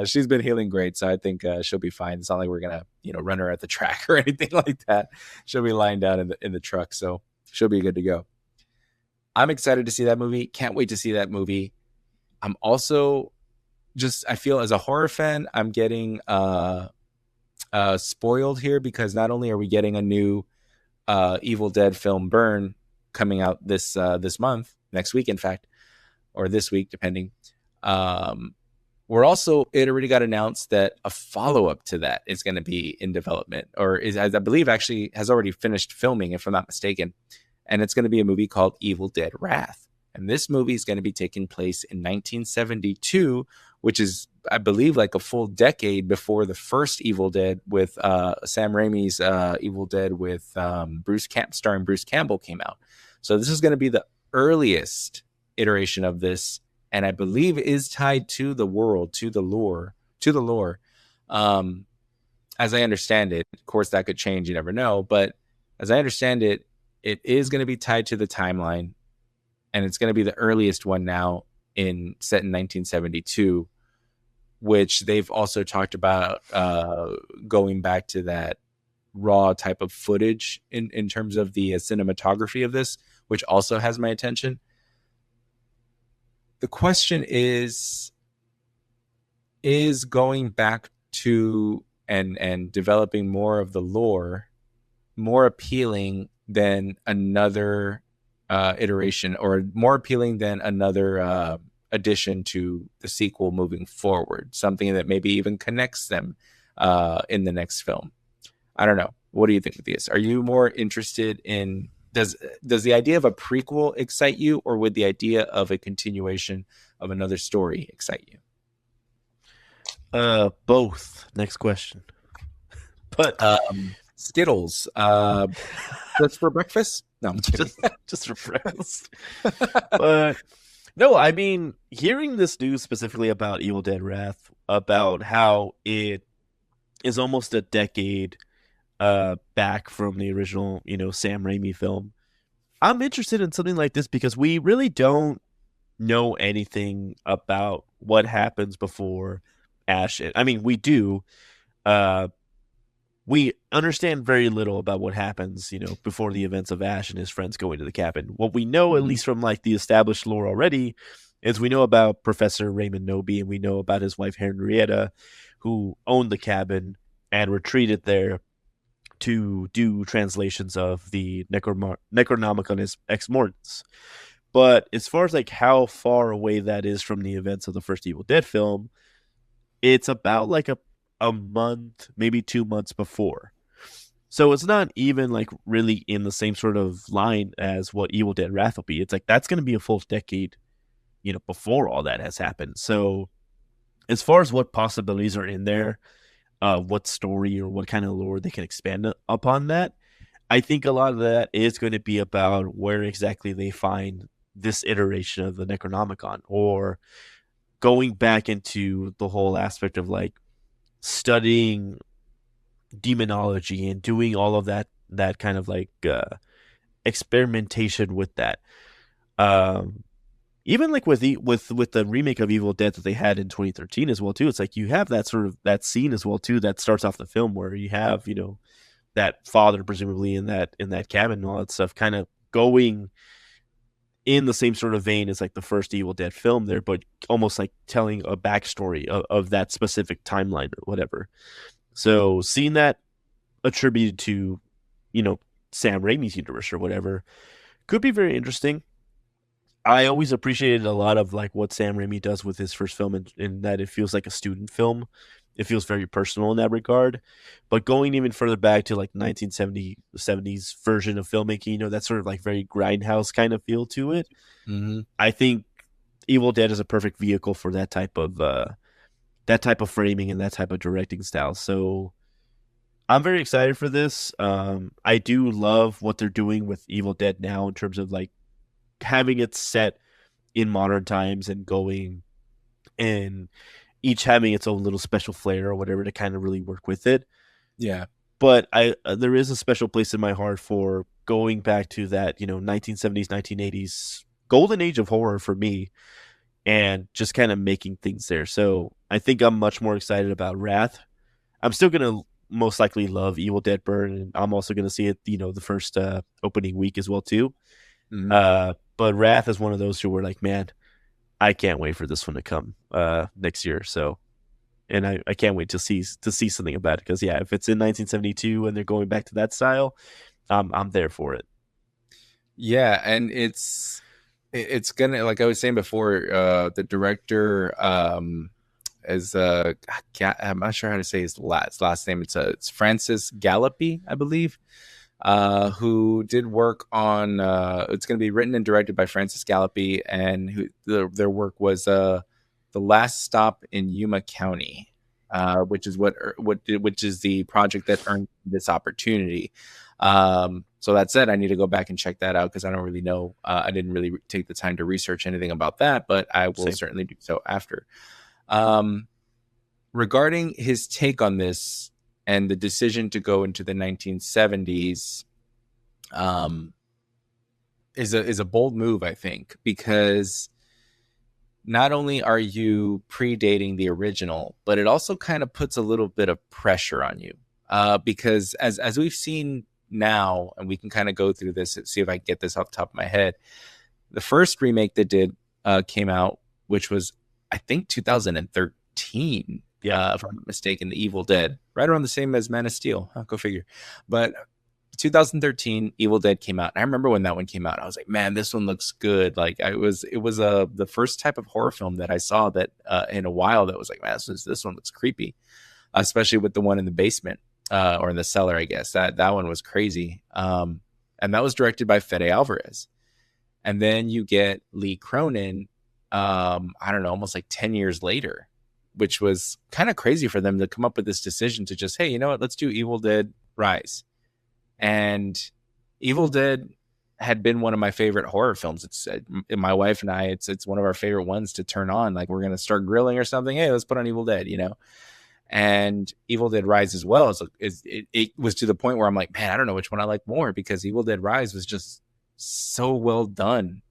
[SPEAKER 1] She's been healing great, so I think she'll be fine. It's not like we're gonna run her at the track or anything like that. She'll be lying down in the truck, so she'll be good to go. I'm excited to see that movie. Can't wait to see that movie. I'm also just I feel as a horror fan, I'm getting spoiled here because not only are we getting a new Evil Dead film, Burn, coming out this month, next week, in fact, or this week, depending. Um, we're also it already got announced that a follow up to that is going to be in development, or is I believe actually has already finished filming, if I'm not mistaken, and it's going to be a movie called Evil Dead Wrath. And this movie is going to be taking place in 1972, which is, I believe, like a full decade before the first Evil Dead with Sam Raimi's Evil Dead with starring Bruce Campbell came out. So this is going to be the earliest iteration of this, and I believe is tied to the world, to the lore. Um, as I understand it, of course, that could change. You never know. But as I understand it, it is going to be tied to the timeline, and it's going to be the earliest one now set in 1972, which they've also talked about going back to that raw type of footage in terms of the cinematography of this, which also has my attention. The question is going back to and developing more of the lore more appealing than another iteration, or more appealing than another addition to the sequel moving forward, something that maybe even connects them in the next film? I don't know. What do you think of this? Are you more interested in, does the idea of a prequel excite you, or would the idea of a continuation of another story excite you?
[SPEAKER 2] Both. Next question. But
[SPEAKER 1] Skittles, just for breakfast? No, I'm kidding.
[SPEAKER 2] just for breakfast. But no, I mean, hearing this news specifically about Evil Dead Wrath, about how it is almost a decade back from the original, Sam Raimi film, I'm interested in something like this because we really don't know anything about what happens before Ash. I mean, we do. We understand very little about what happens, before the events of Ash and his friends go into the cabin. What we know, at least from like the established lore already, is we know about Professor Raymond Noby, and we know about his wife Henrietta, who owned the cabin and retreated there to do translations of the Necronomicon Ex Mortis. But as far as like how far away that is from the events of the first Evil Dead film, it's about like a month, maybe 2 months before. So it's not even like really in the same sort of line as what Evil Dead Wrath will be. It's like that's going to be a full decade, before all that has happened. So as far as what possibilities are in there, what story or what kind of lore they can expand upon that, I think a lot of that is going to be about where exactly they find this iteration of the Necronomicon, or going back into the whole aspect of like studying demonology and doing all of that kind of like experimentation with that. Even like with the remake of Evil Dead that they had in 2013 as well too. It's like you have that sort of that scene as well too that starts off the film where you have that father presumably in that cabin and all that stuff, kind of going in the same sort of vein as like the first Evil Dead film there, but almost like telling a backstory of that specific timeline or whatever. So seeing that attributed to, Sam Raimi's universe or whatever could be very interesting. I always appreciated a lot of like what Sam Raimi does with his first film, in that it feels like a student film. It feels very personal in that regard. But going even further back to like 1970s version of filmmaking, that sort of like very grindhouse kind of feel to it.
[SPEAKER 1] Mm-hmm.
[SPEAKER 2] I think Evil Dead is a perfect vehicle for that type of framing and that type of directing style. So I'm very excited for this. I do love what they're doing with Evil Dead now in terms of like having it set in modern times and going and each having its own little special flair or whatever to kind of really work with it.
[SPEAKER 1] Yeah.
[SPEAKER 2] But there is a special place in my heart for going back to that, 1970s, 1980s golden age of horror for me, and just kind of making things there. So I think I'm much more excited about Wrath. I'm still going to most likely love Evil Dead Burn, and I'm also going to see it, the first opening week as well too.
[SPEAKER 1] Mm-hmm.
[SPEAKER 2] But Wrath is one of those who were like, man, I can't wait for this one to come next year. So, and I can't wait to see something about it because yeah, if it's in 1972 and they're going back to that style, I'm there for it.
[SPEAKER 1] Yeah, and it's gonna, like I was saying before, the director is I'm not sure how to say his last name. It's Francis Gallopy, I believe, who did work on. It's going to be written and directed by Francis Gallopy, and their work was The Last Stop in Yuma County, which is which is the project that earned this opportunity. So that said, I need to go back and check that out because I don't really know. I didn't really take the time to research anything about that, but I will certainly do so after. Regarding his take on this and the decision to go into the 1970s, is a bold move, I think, because not only are you predating the original, but it also kind of puts a little bit of pressure on you. Because as we've seen now, and we can kind of go through this and see if I can get this off the top of my head. The first remake that came out, which was I think 2013, if I'm not mistaken, The Evil Dead, right around the same as Man of Steel. Go figure. But 2013, Evil Dead came out. And I remember when that one came out, I was like, man, this one looks good. Like it was the first type of horror film that I saw that in a while that was like, man, this one looks creepy, especially with the one in the basement or in the cellar, I guess. That one was crazy. And that was directed by Fede Alvarez. And then you get Lee Cronin, I don't know, almost like 10 years later, which was kind of crazy for them to come up with this decision to just, hey, you know what, let's do Evil Dead Rise. And Evil Dead had been one of my favorite horror films. It's my wife and I, it's one of our favorite ones to turn on. Like we're going to start grilling or something. Hey, let's put on Evil Dead, and Evil Dead Rise as well. It was to the point where I'm like, man, I don't know which one I like more because Evil Dead Rise was just so well done.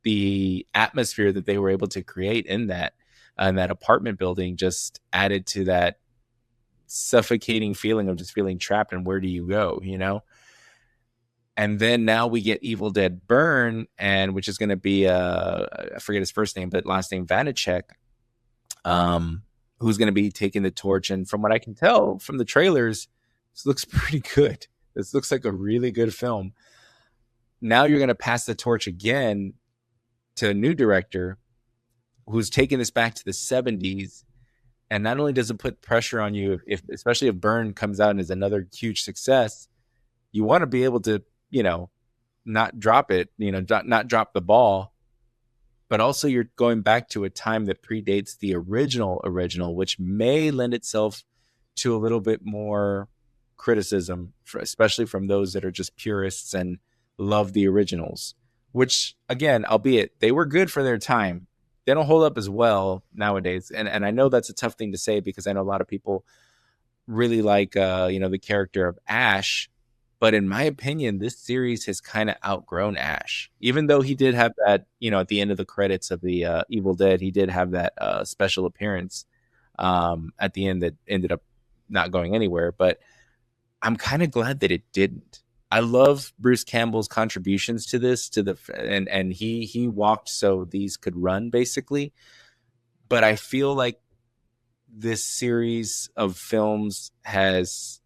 [SPEAKER 1] The atmosphere that they were able to create in that apartment building just added to that suffocating feeling of just feeling trapped and where do you go, And then now we get Evil Dead Burn, and which is going to be I forget his first name, but last name Vanacek, who's going to be taking the torch. And from what I can tell from the trailers, this looks pretty good. This looks like a really good film. Now you're going to pass the torch again to a new director who's taking this back to the 70s. And not only does it put pressure on you, especially if Burn comes out and is another huge success, you want to be able to, not drop it, not drop the ball. But also you're going back to a time that predates the original, which may lend itself to a little bit more criticism, especially from those that are just purists and love the originals, which, again, albeit they were good for their time, they don't hold up as well nowadays. And I know that's a tough thing to say because I know a lot of people really like, the character of Ash. But in my opinion, this series has kind of outgrown Ash, even though he did have that, at the end of the credits of the Evil Dead, he did have that special appearance at the end that ended up not going anywhere. But I'm kind of glad that it didn't. I love Bruce Campbell's contributions to this, and he walked so these could run, basically. But I feel like this series of films has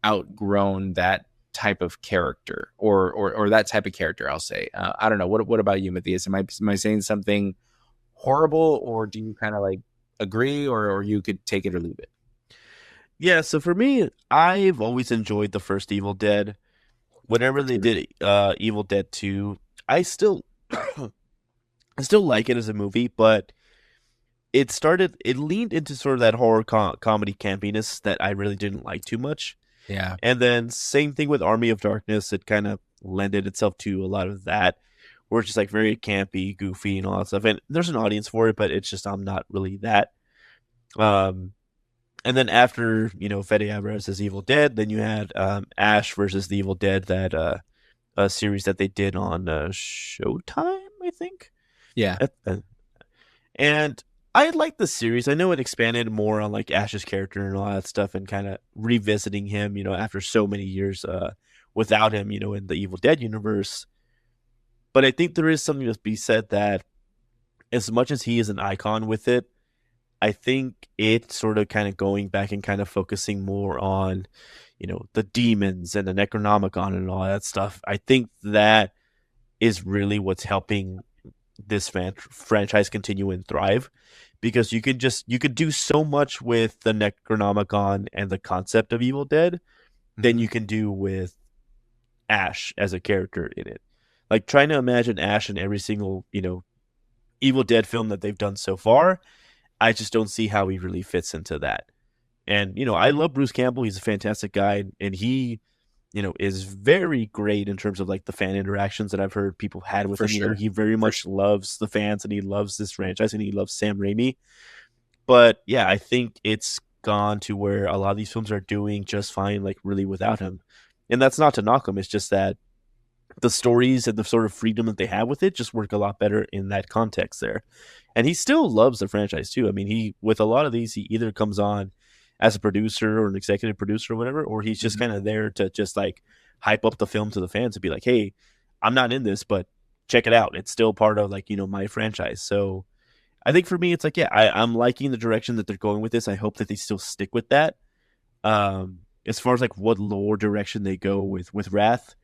[SPEAKER 1] outgrown that type of character or that type of character, I'll say. I don't know. What about you, Matthias? Am I saying something horrible, or do you kind of like agree, or you could take it or leave it?
[SPEAKER 2] Yeah, so for me, I've always enjoyed the first Evil Dead. Whenever they did Evil Dead 2, I still like it as a movie, but it leaned into sort of that horror comedy campiness that I really didn't like too much.
[SPEAKER 1] Yeah.
[SPEAKER 2] And then same thing with Army of Darkness. It kind of lended itself to a lot of that, where it's just like very campy, goofy, and all that stuff. And there's an audience for it, but it's just I'm not really that. And then after, Fede Alvarez's Evil Dead, then you had Ash versus the Evil Dead, that a series that they did on Showtime, I think.
[SPEAKER 1] Yeah.
[SPEAKER 2] And I like the series. I know it expanded more on like Ash's character and all that stuff, and kind of revisiting him, after so many years without him, in the Evil Dead universe. But I think there is something to be said that as much as he is an icon with it, I think it's sort of kind of going back and kind of focusing more on, the demons and the Necronomicon and all that stuff. I think that is really what's helping this franchise continue and thrive, because you could do so much with the Necronomicon and the concept of Evil Dead than you can do with Ash as a character in it. Like trying to imagine Ash in every single, Evil Dead film that they've done so far, I just don't see how he really fits into that. And, I love Bruce Campbell. He's a fantastic guy. And he, is very great in terms of like the fan interactions that I've heard people had with him.
[SPEAKER 1] Sure.
[SPEAKER 2] He very much loves the fans and he loves this franchise and he loves Sam Raimi. But yeah, I think it's gone to where a lot of these films are doing just fine, like really without him. And that's not to knock him. It's just that the stories and the sort of freedom that they have with it just work a lot better in that context there. And he still loves the franchise too. I mean, he with a lot of these, he either comes on as a producer or an executive producer or whatever, or he's just kind of there to just like hype up the film to the fans and be like, hey, I'm not in this, but check it out. It's still part of like, my franchise. So I think for me, it's like, yeah, I'm liking the direction that they're going with this. I hope that they still stick with that. As far as like what lore direction they go with Wrath,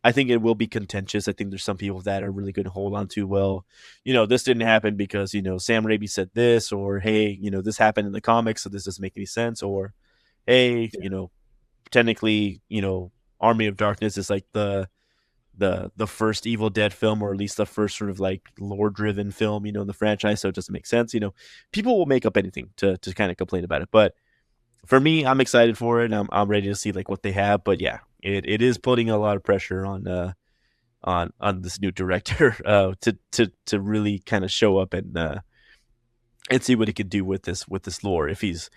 [SPEAKER 2] I think it will be contentious. I think there's some people that are really going to hold on to, well, this didn't happen because, Sam Raimi said this, or, hey, this happened in the comics, so this doesn't make any sense, or, hey, technically, Army of Darkness is like the first Evil Dead film, or at least the first sort of like lore-driven film, in the franchise, so it doesn't make sense. People will make up anything to kind of complain about it. But for me, I'm excited for it, and I'm ready to see like what they have. But yeah, it is putting a lot of pressure on this new director to really kind of show up and see what he can do with this lore, if he's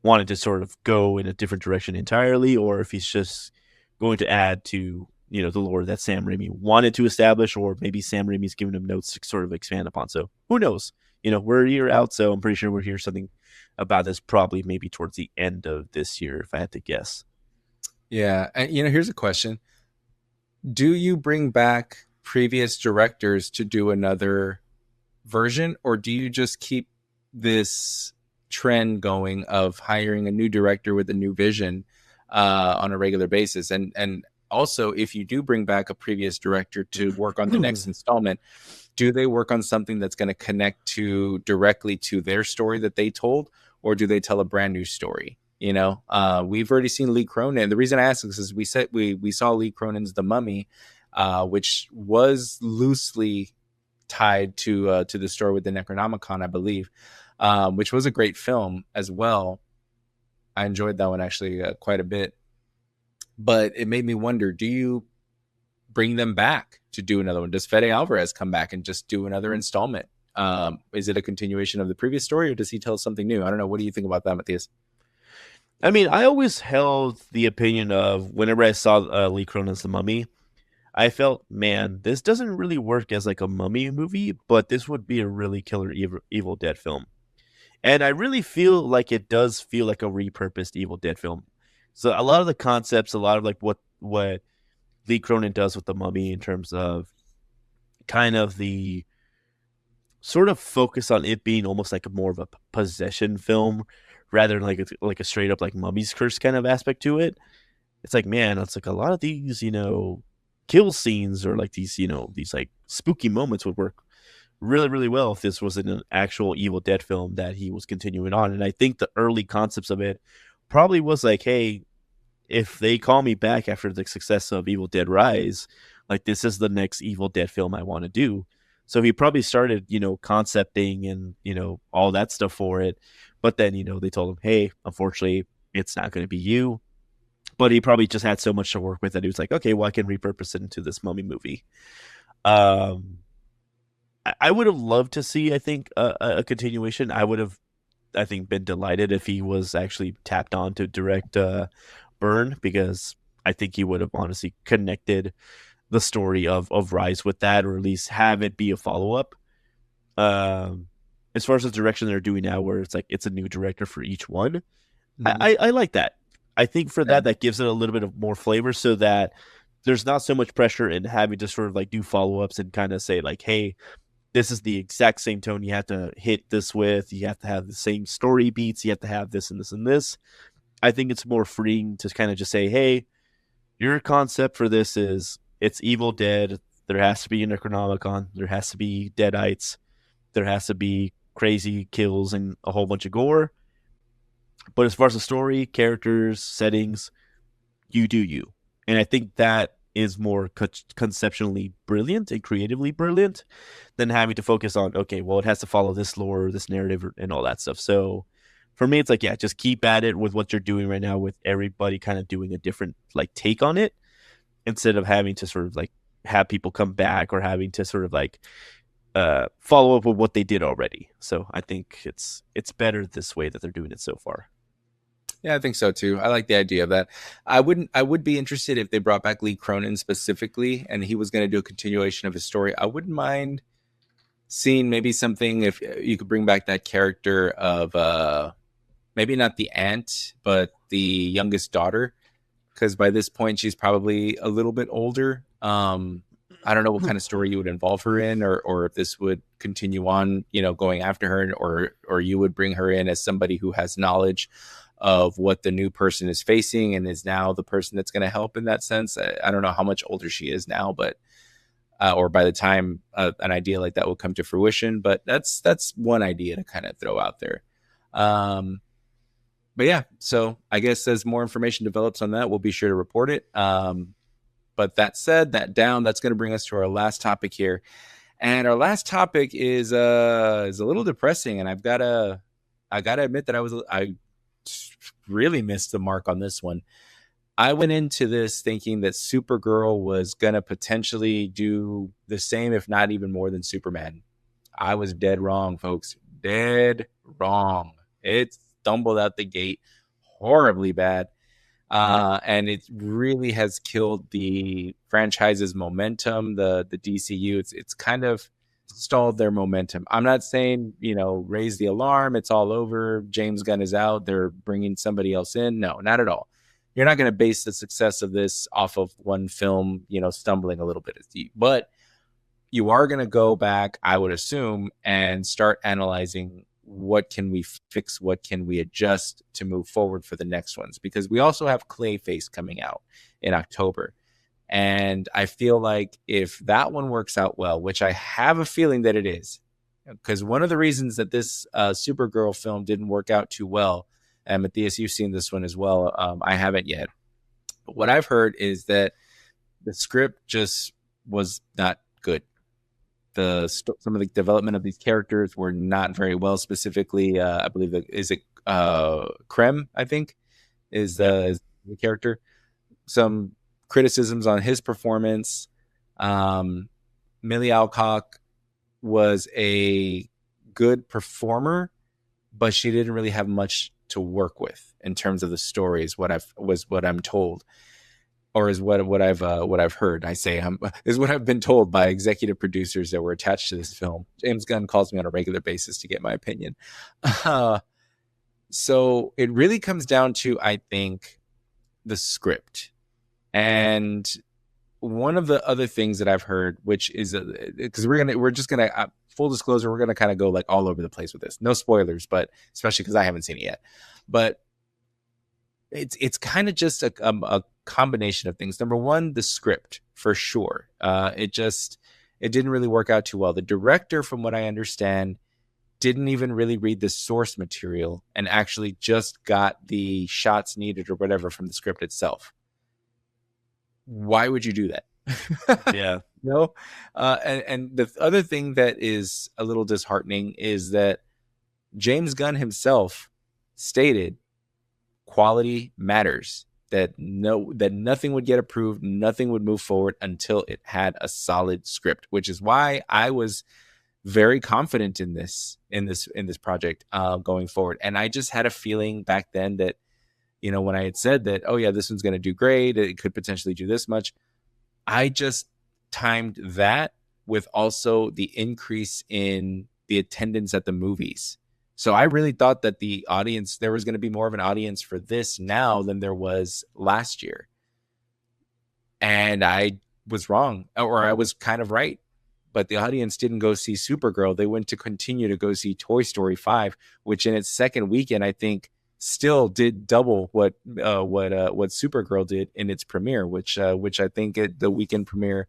[SPEAKER 2] wanted to sort of go in a different direction entirely, or if he's just going to add to the lore that Sam Raimi wanted to establish, or maybe Sam Raimi's giving him notes to sort of expand upon. So who knows? We're a year out, so I'm pretty sure we'll hear something about this probably maybe towards the end of this year, if I had to guess.
[SPEAKER 1] Yeah, and here's a question: do you bring back previous directors to do another version, or do you just keep this trend going of hiring a new director with a new vision on a regular basis? And also, if you do bring back a previous director to work on the next installment, do they work on something that's going to connect directly to their story that they told, or do they tell a brand new story? We've already seen Lee Cronin. The reason I ask this is we saw Lee Cronin's The Mummy, which was loosely tied to the story with the Necronomicon, I believe, which was a great film as well. I enjoyed that one actually quite a bit. But it made me wonder, do you bring them back to do another one? Does Fede Alvarez come back and just do another installment? Is it a continuation of the previous story, or does he tell something new? I don't know. What do you think about that, Matthias?
[SPEAKER 2] I mean, I always held the opinion of, whenever I saw Lee Cronin's The Mummy, I felt, man, this doesn't really work as like a mummy movie, but this would be a really killer Evil Dead film. And I really feel like it does feel like a repurposed Evil Dead film. So a lot of the concepts, a lot of like what Lee Cronin does with The Mummy in terms of kind of the sort of focus on it being almost like more of a possession film rather than like a straight up like Mummy's Curse kind of aspect to it. It's like, man, it's like a lot of these, kill scenes or like these, these like spooky moments would work really, really well if this was an actual Evil Dead film that he was continuing on. And I think the early concepts of it probably was like, hey, if they call me back after the success of Evil Dead Rise, like this is the next Evil Dead film I want to do. So he probably started, concepting and, all that stuff for it. But then, they told him, hey, unfortunately, it's not going to be you. But he probably just had so much to work with that he was like, okay, well, I can repurpose it into this Mummy movie. I would have loved to see, I think, a continuation. I would have, I think, been delighted if he was actually tapped on to direct Burn, because I think he would have honestly connected the story of Rise with that, or at least have it be a follow-up. As far as the direction they're doing now, where it's like it's a new director for each one, I like that. I think for that gives it a little bit of more flavor, so that there's not so much pressure in having to sort of like do follow-ups and kind of say like, hey, this is the exact same tone you have to hit this with. You have to have the same story beats. You have to have this and this and this. I think it's more freeing to kind of just say, hey, your concept for this is it's Evil Dead. There has to be a Necronomicon. There has to be Deadites. There has to be crazy kills and a whole bunch of gore. But as far as the story, characters, settings, you do you. And I think that is more conceptually brilliant and creatively brilliant than having to focus on, okay, well, it has to follow this lore, this narrative, and all that stuff. So for me, it's like, yeah, just keep at it with what you're doing right now, with everybody kind of doing a different like take on it, instead of having to sort of like have people come back or having to sort of like follow up with what they did already. So I think it's better this way that they're doing it so far.
[SPEAKER 1] Yeah, I think so too. I like the idea of that. I would be interested if they brought back Lee Cronin specifically and he was going to do a continuation of his story. I wouldn't mind seeing maybe something if you could bring back that character of maybe not the aunt, but the youngest daughter, because by this point she's probably a little bit older. I don't know what kind of story you would involve her in, or if this would continue on, going after her, or you would bring her in as somebody who has knowledge of what the new person is facing and is now the person that's going to help in that sense. I don't know how much older she is now, but or by the time an idea like that will come to fruition. But that's one idea to kind of throw out there. But yeah, so I guess as more information develops on that, we'll be sure to report it. But that said, that's going to bring us to our last topic here. And our last topic is a little depressing, and I gotta admit that I really missed the mark on this one. I went into this thinking that Supergirl was going to potentially do the same, if not even more than Superman. I was dead wrong, folks. Dead wrong. It stumbled out the gate horribly bad. And it really has killed the franchise's momentum, the DCU. It's kind of stalled their momentum. I'm not saying, raise the alarm, it's all over, James Gunn is out, they're bringing somebody else in. No, not at all. You're not going to base the success of this off of one film, stumbling a little bit. But you are going to go back, I would assume, and start analyzing what can we fix, what can we adjust to move forward for the next ones, because we also have Clayface coming out in October. And I feel like if that one works out well, which I have a feeling that it is, because one of the reasons that this Supergirl film didn't work out too well, and Matthias, you've seen this one as well, I haven't yet. But what I've heard is that the script just was not good. Some of the development of these characters were not very well. Specifically, I believe Krem, I think, is the character. Some criticisms on his performance. Millie Alcock was a good performer, but she didn't really have much to work with in terms of the stories. What I'm told, or is what I've heard. Is what I've been told by executive producers that were attached to this film. James Gunn calls me on a regular basis to get my opinion. So it really comes down to, I think, the script. And one of the other things that I've heard, which is because we're just gonna full disclosure, we're gonna kind of go like all over the place with this. No spoilers, but especially because I haven't seen it yet. But it's kind of just a combination of things. Number one, the script, for sure. It didn't really work out too well. The director, from what I understand, didn't even really read the source material and actually just got the shots needed or whatever from the script itself. Why would you do that?
[SPEAKER 2] Yeah.
[SPEAKER 1] No. And the other thing that is a little disheartening is that James Gunn himself stated quality matters, that nothing would get approved, nothing would move forward until it had a solid script, which is why I was very confident in this project going forward. And I just had a feeling back then that, when I had said that, oh yeah, this one's going to do great, it could potentially do this much, I just timed that with also the increase in the attendance at the movies. So I really thought that there was going to be more of an audience for this now than there was last year. And I was wrong, or I was kind of right. but the audience didn't go see Supergirl. They went to continue to go see Toy Story 5, which in its second weekend, I think, still did double what Supergirl did in its premiere, which I think the weekend premiere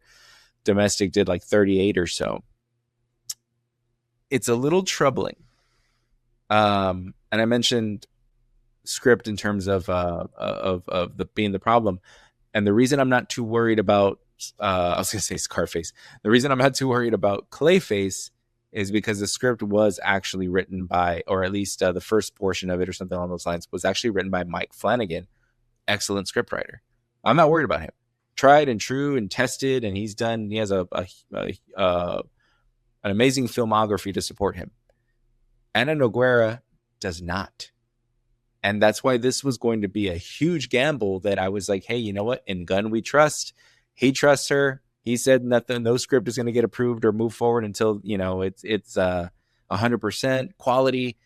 [SPEAKER 1] domestic did like 38 or so. It's a little troubling. And I mentioned script in terms of the being the problem, and the reason I'm not too worried about I was gonna say Scarface. The reason I'm not too worried about Clayface is because the script was actually written by, or at least the first portion of it or something along those lines was actually written by Mike Flanagan, excellent scriptwriter. I'm not worried about him. Tried and true and tested, and he has an amazing filmography to support him. Ana Nogueira does not. And that's why this was going to be a huge gamble that I was like, hey, you know what? In Gunn, we trust. He trusts her. He said no script is going to get approved or move forward until, it's 100% quality.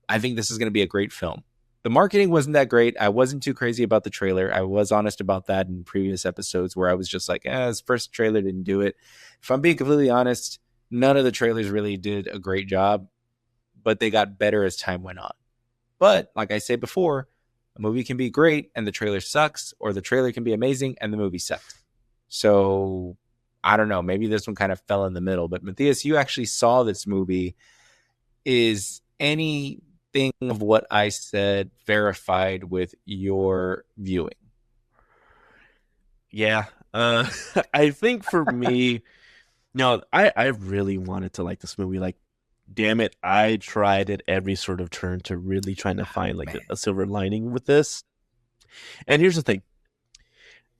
[SPEAKER 1] I think this is going to be a great film. The marketing wasn't that great. I wasn't too crazy about the trailer. I was honest about that in previous episodes where I was just like, his first trailer didn't do it. If I'm being completely honest, none of the trailers really did a great job, but they got better as time went on. But like I said before, a movie can be great and the trailer sucks, or the trailer can be amazing and the movie sucks. So I don't know. Maybe this one kind of fell in the middle. But Matthias, you actually saw this movie. Is anything of what I said verified with your viewing?
[SPEAKER 2] Yeah. I think for me, no, I really wanted to like this movie. Like, damn it, I tried at every sort of turn to really trying to find like a silver lining with this. And here's the thing.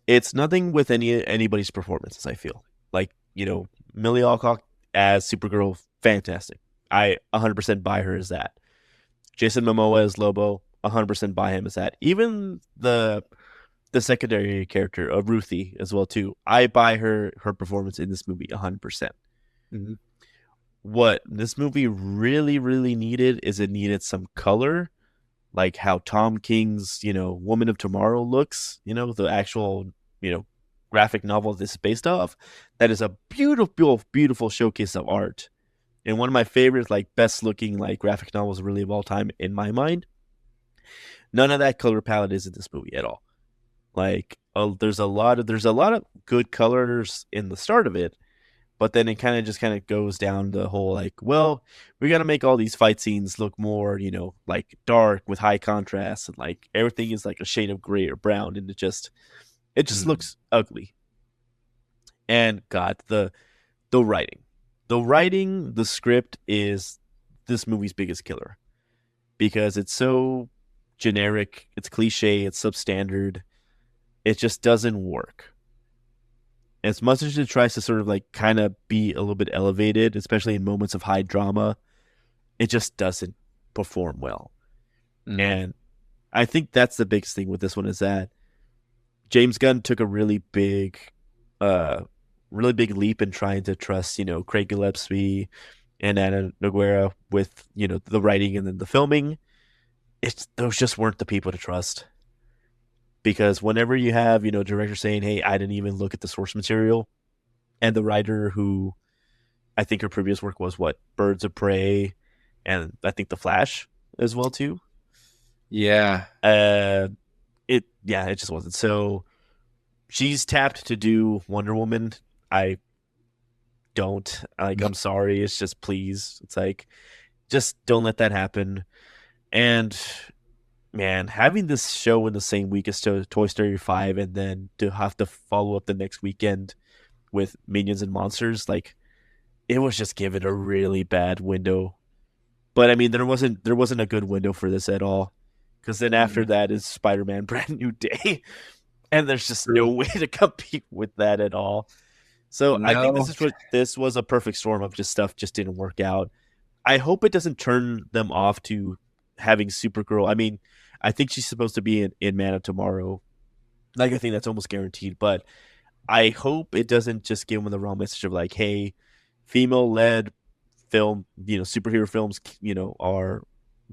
[SPEAKER 2] It's nothing with anybody's performances, I feel. Like, Millie Alcock as Supergirl, fantastic. I 100% buy her as that. Jason Momoa as Lobo, 100% buy him as that. Even the secondary character of Ruthie as well too. I buy her performance in this movie 100%. Mm-hmm. What this movie really, really needed is it needed some color, like how Tom King's, Woman of Tomorrow looks, the actual, graphic novel this is based off. That is a beautiful, beautiful showcase of art. And one of my favorite, like, best looking, like, graphic novels really of all time in my mind. None of that color palette is in this movie at all. Like, there's a lot of good colors in the start of it, but then it kind of goes down the whole, like, well, we got to make all these fight scenes look more, like dark with high contrast, and like everything is like a shade of gray or brown, and it just looks ugly. And God, the writing, the script is this movie's biggest killer because it's so generic, it's cliche, it's substandard. It just doesn't work. As much as it tries to sort of like kind of be a little bit elevated, especially in moments of high drama, it just doesn't perform well. And I think that's the biggest thing with this one is that James Gunn took a really big leap in trying to trust, Craig Gillespie and Ana Nogueira with, the writing and then the filming. Those just weren't the people to trust. Because whenever you have, director saying, hey, I didn't even look at the source material, and the writer who I think her previous work was Birds of Prey, and I think The Flash as well too.
[SPEAKER 1] Yeah.
[SPEAKER 2] It just wasn't. So she's tapped to do Wonder Woman. I don't. I'm sorry. It's just, please. It's like, just don't let that happen. And man, having this show in the same week as Toy Story 5 and then to have to follow up the next weekend with Minions and Monsters, like, it was just given a really bad window. But I mean, there wasn't a good window for this at all. Because then after that is Spider-Man Brand New Day. And there's just no way to compete with that at all. So no. I think this was a perfect storm of just stuff just didn't work out. I hope it doesn't turn them off to having Supergirl. I mean, I think she's supposed to be in Man of Tomorrow. Like, I think that's almost guaranteed. But I hope it doesn't just give them the wrong message of like, hey, female-led film, superhero films,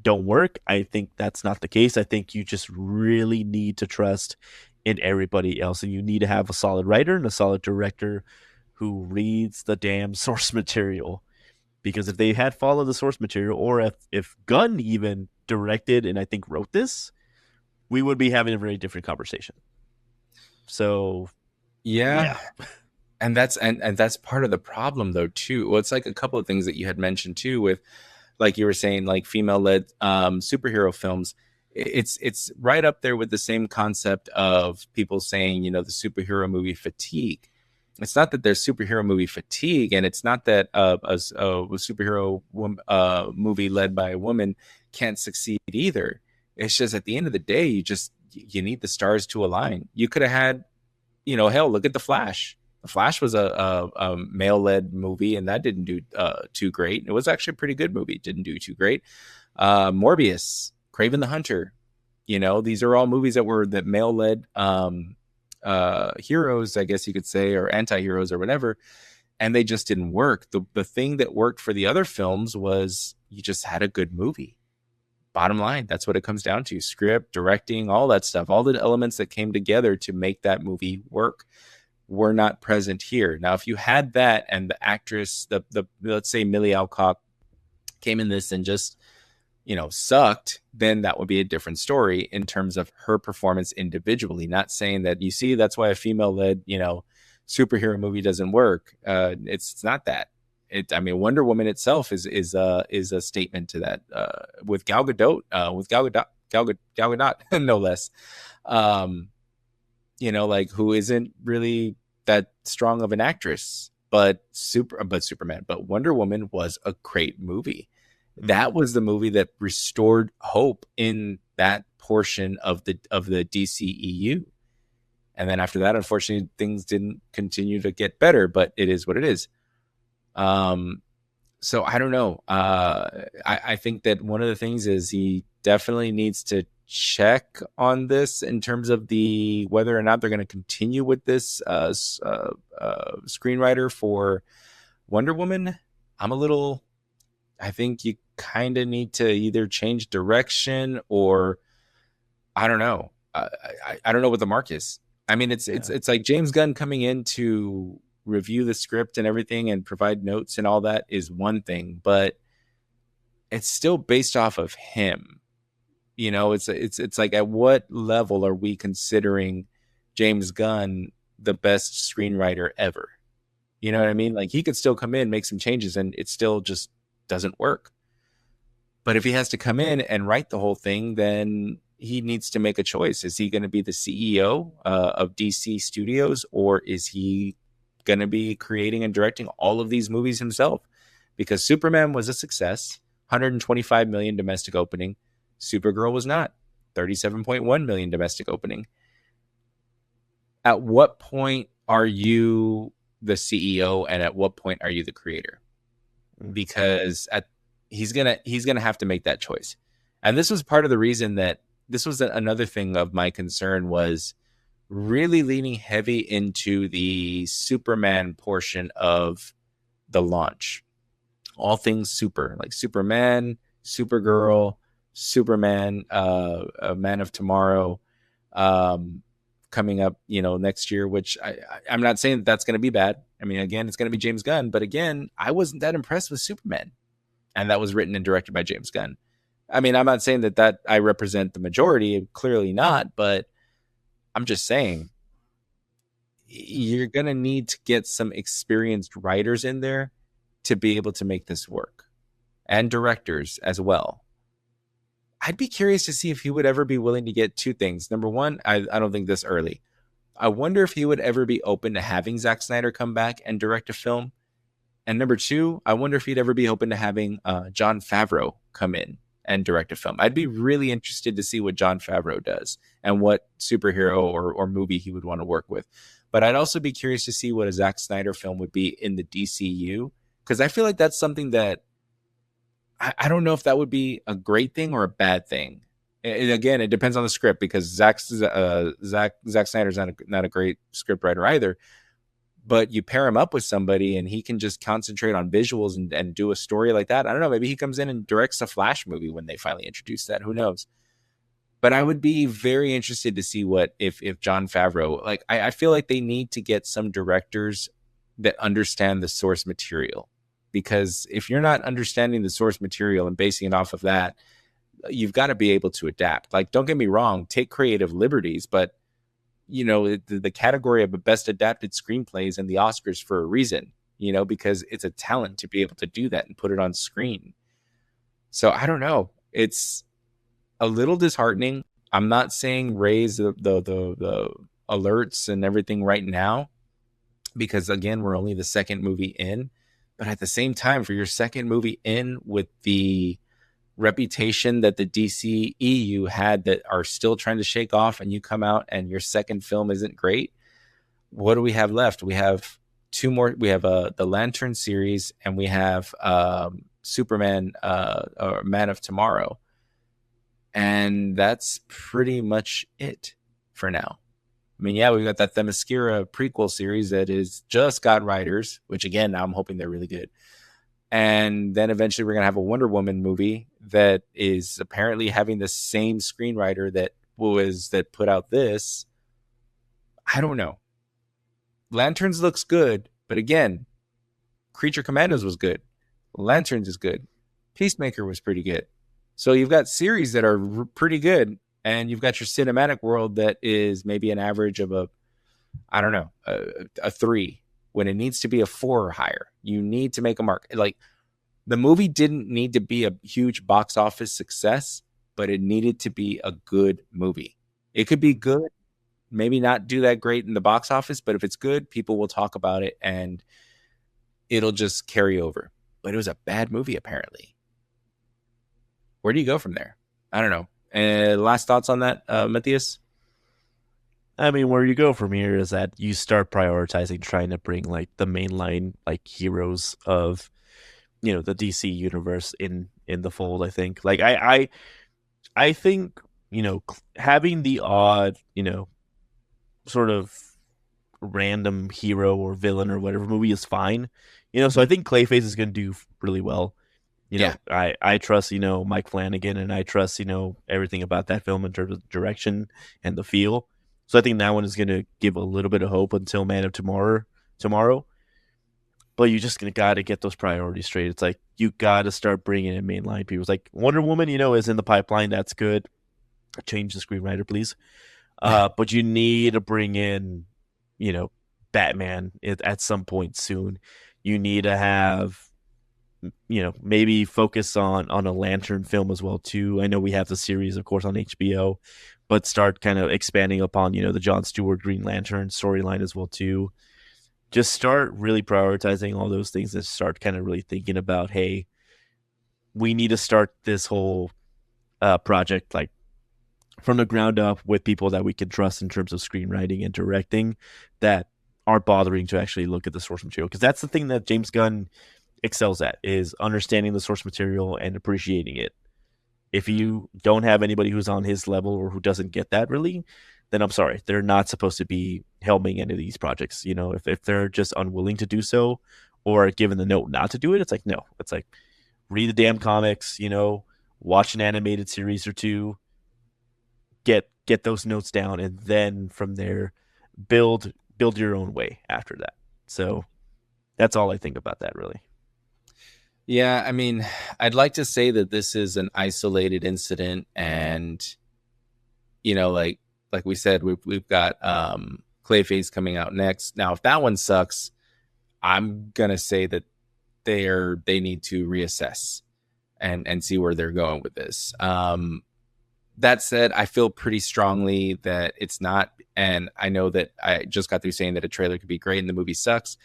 [SPEAKER 2] don't work. I think that's not the case. I think you just really need to trust in everybody else, and you need to have a solid writer and a solid director who reads the damn source material. Because if they had followed the source material, or if Gunn even directed and I think wrote this, we would be having a very different conversation. So,
[SPEAKER 1] Yeah. And that's part of the problem though too. Well, it's like a couple of things that you had mentioned too with, like you were saying, like female-led superhero films. It's right up there with the same concept of people saying, you know, the superhero movie fatigue. It's not that there's superhero movie fatigue, and it's not that a superhero movie led by a woman can't succeed either. It's just at the end of the day, you need the stars to align. You could have had, you know, hell, look at The Flash. The Flash was a male-led movie, and that didn't do too great. It was actually a pretty good movie. It didn't do too great. Morbius, Kraven the Hunter. You know, these are all movies that were the male-led heroes, I guess you could say, or anti-heroes or whatever, and they just didn't work. The thing that worked for the other films was you just had a good movie. Bottom line, that's what it comes down to. Script, directing, all that stuff, all the elements that came together to make that movie work were not present here. Now, if you had that and the actress, the let's say Millie Alcock came in this and just, you know, sucked, then that would be a different story in terms of her performance individually. Not saying that, you see, that's why a female-led, you know, superhero movie doesn't work. It's not that. I mean, Wonder Woman itself is a statement to that. With Gal Gadot, Gal Gadot, no less. You know, like, who isn't really that strong of an actress, but Wonder Woman was a great movie. That was the movie that restored hope in that portion of the DCEU. And then after that, unfortunately, things didn't continue to get better, but it is what it is. So I don't know. I think that one of the things is he definitely needs to check on this in terms of whether or not they're going to continue with this screenwriter for Wonder Woman. I think you kind of need to either change direction, or I don't know. I don't know what the mark is. I mean, it's like James Gunn coming in to review the script and everything and provide notes and all that is one thing, but it's still based off of him. You know, it's like, at what level are we considering James Gunn the best screenwriter ever? You know what I mean? Like, he could still come in, make some changes, and it still just doesn't work. But if he has to come in and write the whole thing, then he needs to make a choice. Is he going to be the CEO of DC Studios, or is he going to be creating and directing all of these movies himself? Because Superman was a success, 125 million domestic opening. Supergirl was not, 37.1 million domestic opening. At what point are you the CEO, and at what point are you the creator? Because he's gonna have to make that choice. And this was part of the reason that this was another thing of my concern, was really leaning heavy into the Superman portion of the launch. All things super, like Superman, Supergirl, Superman, Man of Tomorrow, coming up, you know, next year, which I'm not saying that that's going to be bad. I mean, again, it's going to be James Gunn, but again, I wasn't that impressed with Superman, and that was written and directed by James Gunn. I mean, I'm not saying that I represent the majority, clearly not, but I'm just saying you're going to need to get some experienced writers in there to be able to make this work, and directors as well. I'd be curious to see if he would ever be willing to get two things. Number one, I don't think this early. I wonder if he would ever be open to having Zack Snyder come back and direct a film. And number two, I wonder if he'd ever be open to having Jon Favreau come in and direct a film. I'd be really interested to see what Jon Favreau does and what superhero or movie he would want to work with. But I'd also be curious to see what a Zack Snyder film would be in the DCU, because I feel like that's something that I don't know if that would be a great thing or a bad thing. And again, it depends on the script, because Zack Snyder's not a great script writer either. But you pair him up with somebody and he can just concentrate on visuals and do a story like that. I don't know. Maybe he comes in and directs a Flash movie when they finally introduce that. Who knows? But I would be very interested to see what if Jon Favreau, like, I feel like they need to get some directors that understand the source material. Because if you're not understanding the source material and basing it off of that, you've got to be able to adapt. Like, don't get me wrong, take creative liberties, but the category of the best adapted screenplays in the Oscars for a reason, because it's a talent to be able to do that and put it on screen. So I don't know. It's a little disheartening. I'm not saying raise the alerts and everything right now, because again, we're only the second movie in. But at the same time, for your second movie in with the reputation that the DC EU had that are still trying to shake off, and you come out and your second film isn't great, what do we have left? We have two more. We have the Lantern series, and we have Superman or Man of Tomorrow. And that's pretty much it for now. I mean, yeah, we've got that Themyscira prequel series that is just got writers, which again, now I'm hoping they're really good. And then eventually we're going to have a Wonder Woman movie that is apparently having the same screenwriter that put out this. I don't know. Lanterns looks good, but again, Creature Commandos was good. Lanterns is good. Peacemaker was pretty good. So you've got series that are pretty good, and you've got your cinematic world that is maybe an average of a 3 when it needs to be a 4 or higher. You need to make a mark. Like, the movie didn't need to be a huge box office success, but it needed to be a good movie. It could be good, maybe not do that great in the box office, but if it's good, people will talk about it and it'll just carry over. But it was a bad movie, apparently. Where do you go from there? I don't know. Last thoughts on that, Matthias?
[SPEAKER 2] I mean, where you go from here is that you start prioritizing trying to bring like the mainline like heroes of the DC universe in the fold. I think I think having the odd sort of random hero or villain or whatever movie is fine. So I think Clayface is going to do really well. I trust Mike Flanagan, and I trust everything about that film in terms of direction and the feel. So I think that one is going to give a little bit of hope until Man of Tomorrow. But you just got to get those priorities straight. It's like you got to start bringing in mainline people. It's like Wonder Woman, is in the pipeline. That's good. Change the screenwriter, please. But you need to bring in, Batman at some point soon. You need to have, maybe focus on a Lantern film as well too. I know we have the series, of course, on HBO, but start kind of expanding upon, the Jon Stewart Green Lantern storyline as well too. Just start really prioritizing all those things and start kind of really thinking about, hey, we need to start this whole project like from the ground up with people that we can trust in terms of screenwriting and directing that aren't bothering to actually look at the source material. Because that's the thing that James Gunn excels at, is understanding the source material and appreciating it. If you don't have anybody who's on his level or who doesn't get that really, then I'm sorry, they're not supposed to be helming any of these projects. If they're just unwilling to do so or given the note not to do it, it's like, no, it's like read the damn comics, watch an animated series or two, get those notes down, and then from there build your own way after that. So that's all I think about that, really.
[SPEAKER 1] Yeah, I mean, I'd like to say that this is an isolated incident, and like we said, we've got Clayface coming out next. Now, if that one sucks, I'm gonna say that they need to reassess and see where they're going with this. That said, I feel pretty strongly that it's not, and I know that I just got through saying that a trailer could be great and the movie sucks.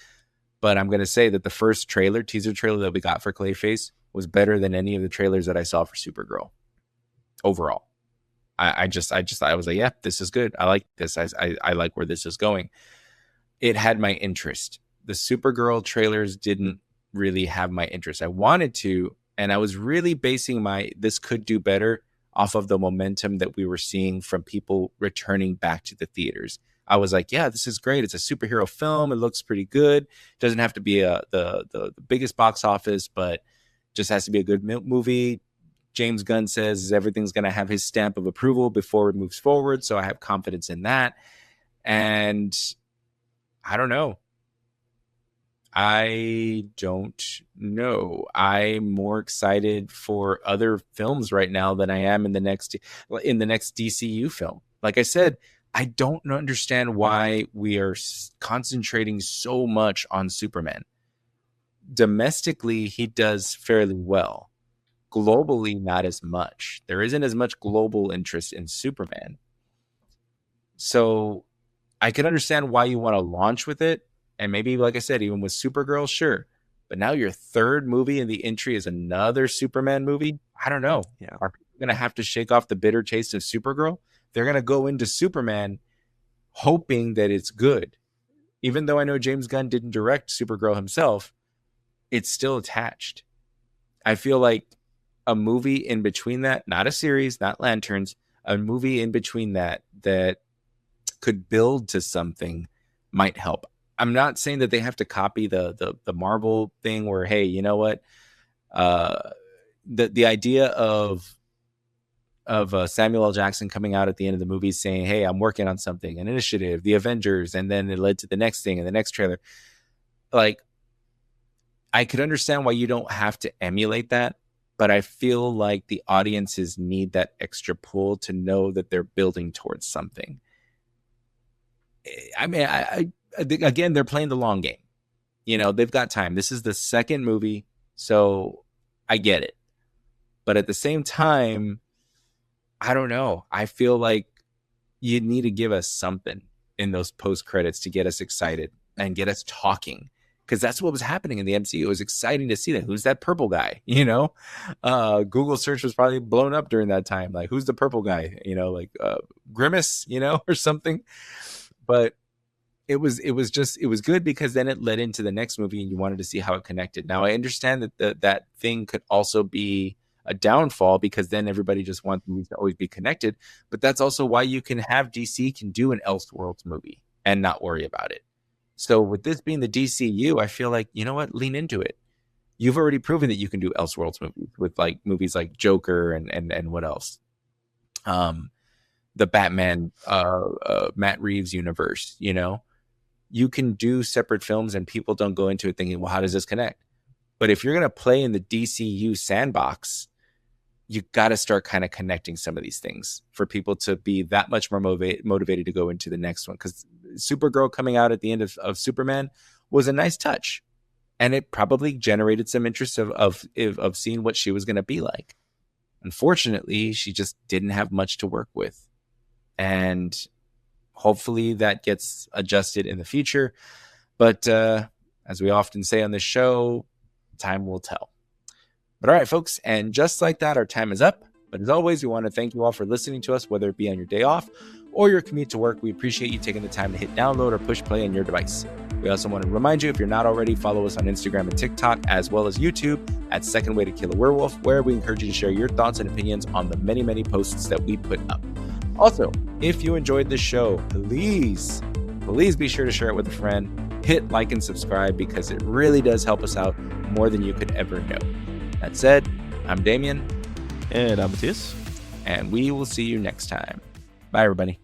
[SPEAKER 1] But I'm going to say that the first teaser trailer that we got for Clayface was better than any of the trailers that I saw for Supergirl. Overall, I was like, yeah, this is good. I like this. I like where this is going. It had my interest. The Supergirl trailers didn't really have my interest. I wanted to, and I was really basing this could do better off of the momentum that we were seeing from people returning back to the theaters. I was like, yeah, this is great. It's a superhero film. It looks pretty good. It doesn't have to be the biggest box office, but just has to be a good movie. James Gunn says everything's going to have his stamp of approval before it moves forward. So I have confidence in that. And I don't know. I don't know. I'm more excited for other films right now than I am in the next DCU film. Like I said, I don't understand why we are concentrating so much on Superman. Domestically, he does fairly well. Globally, not as much. There isn't as much global interest in Superman. So I can understand why you want to launch with it. And maybe, like I said, even with Supergirl, sure. But now your third movie in the entry is another Superman movie. I don't know.
[SPEAKER 2] Yeah.
[SPEAKER 1] Are people going to have to shake off the bitter taste of Supergirl? They're going to go into Superman hoping that it's good. Even though I know James Gunn didn't direct Supergirl himself, it's still attached. I feel like a movie in between that, not a series, not Lanterns, a movie in between that could build to something might help. I'm not saying that they have to copy the Marvel thing where, hey, you know what? The idea of Samuel L. Jackson coming out at the end of the movie saying, hey, I'm working on something, an initiative, the Avengers, and then it led to the next thing and the next trailer. Like, I could understand why you don't have to emulate that, but I feel like the audiences need that extra pull to know that they're building towards something. I mean, I again, they're playing the long game. You know, they've got time. This is the second movie, so I get it. But at the same time, I don't know. I feel like you need to give us something in those post credits to get us excited and get us talking. Because that's what was happening in the MCU. It was exciting to see that. Who's that purple guy? You know, Google search was probably blown up during that time. Like, who's the purple guy? You know, like Grimace, you know, or something. But it was good because then it led into the next movie and you wanted to see how it connected. Now, I understand that that thing could also be a downfall because then everybody just wants movies to always be connected. But that's also why you can have DC can do an Elseworlds movie and not worry about it. So with this being the DCU, I feel like, you know what, lean into it. You've already proven that you can do Elseworlds movies with like movies like Joker and what else? The Batman, Matt Reeves universe, you know, you can do separate films and people don't go into it thinking, well, how does this connect? But if you're going to play in the DCU sandbox, you got to start kind of connecting some of these things for people to be that much more motivated to go into the next one. Because Supergirl coming out at the end of Superman was a nice touch. And it probably generated some interest of seeing what she was going to be like. Unfortunately, she just didn't have much to work with. And hopefully that gets adjusted in the future. But as we often say on this show, time will tell. But all right, folks, and just like that, our time is up. But as always, we want to thank you all for listening to us, whether it be on your day off or your commute to work. We appreciate you taking the time to hit download or push play on your device. We also want to remind you, if you're not already, follow us on Instagram and TikTok, as well as YouTube at Second Way to Kill a Werewolf, where we encourage you to share your thoughts and opinions on the many, many posts that we put up. Also, if you enjoyed this show, please be sure to share it with a friend. Hit like and subscribe because it really does help us out more than you could ever know. That said, I'm Damien.
[SPEAKER 2] And I'm Matthias.
[SPEAKER 1] And we will see you next time. Bye, everybody.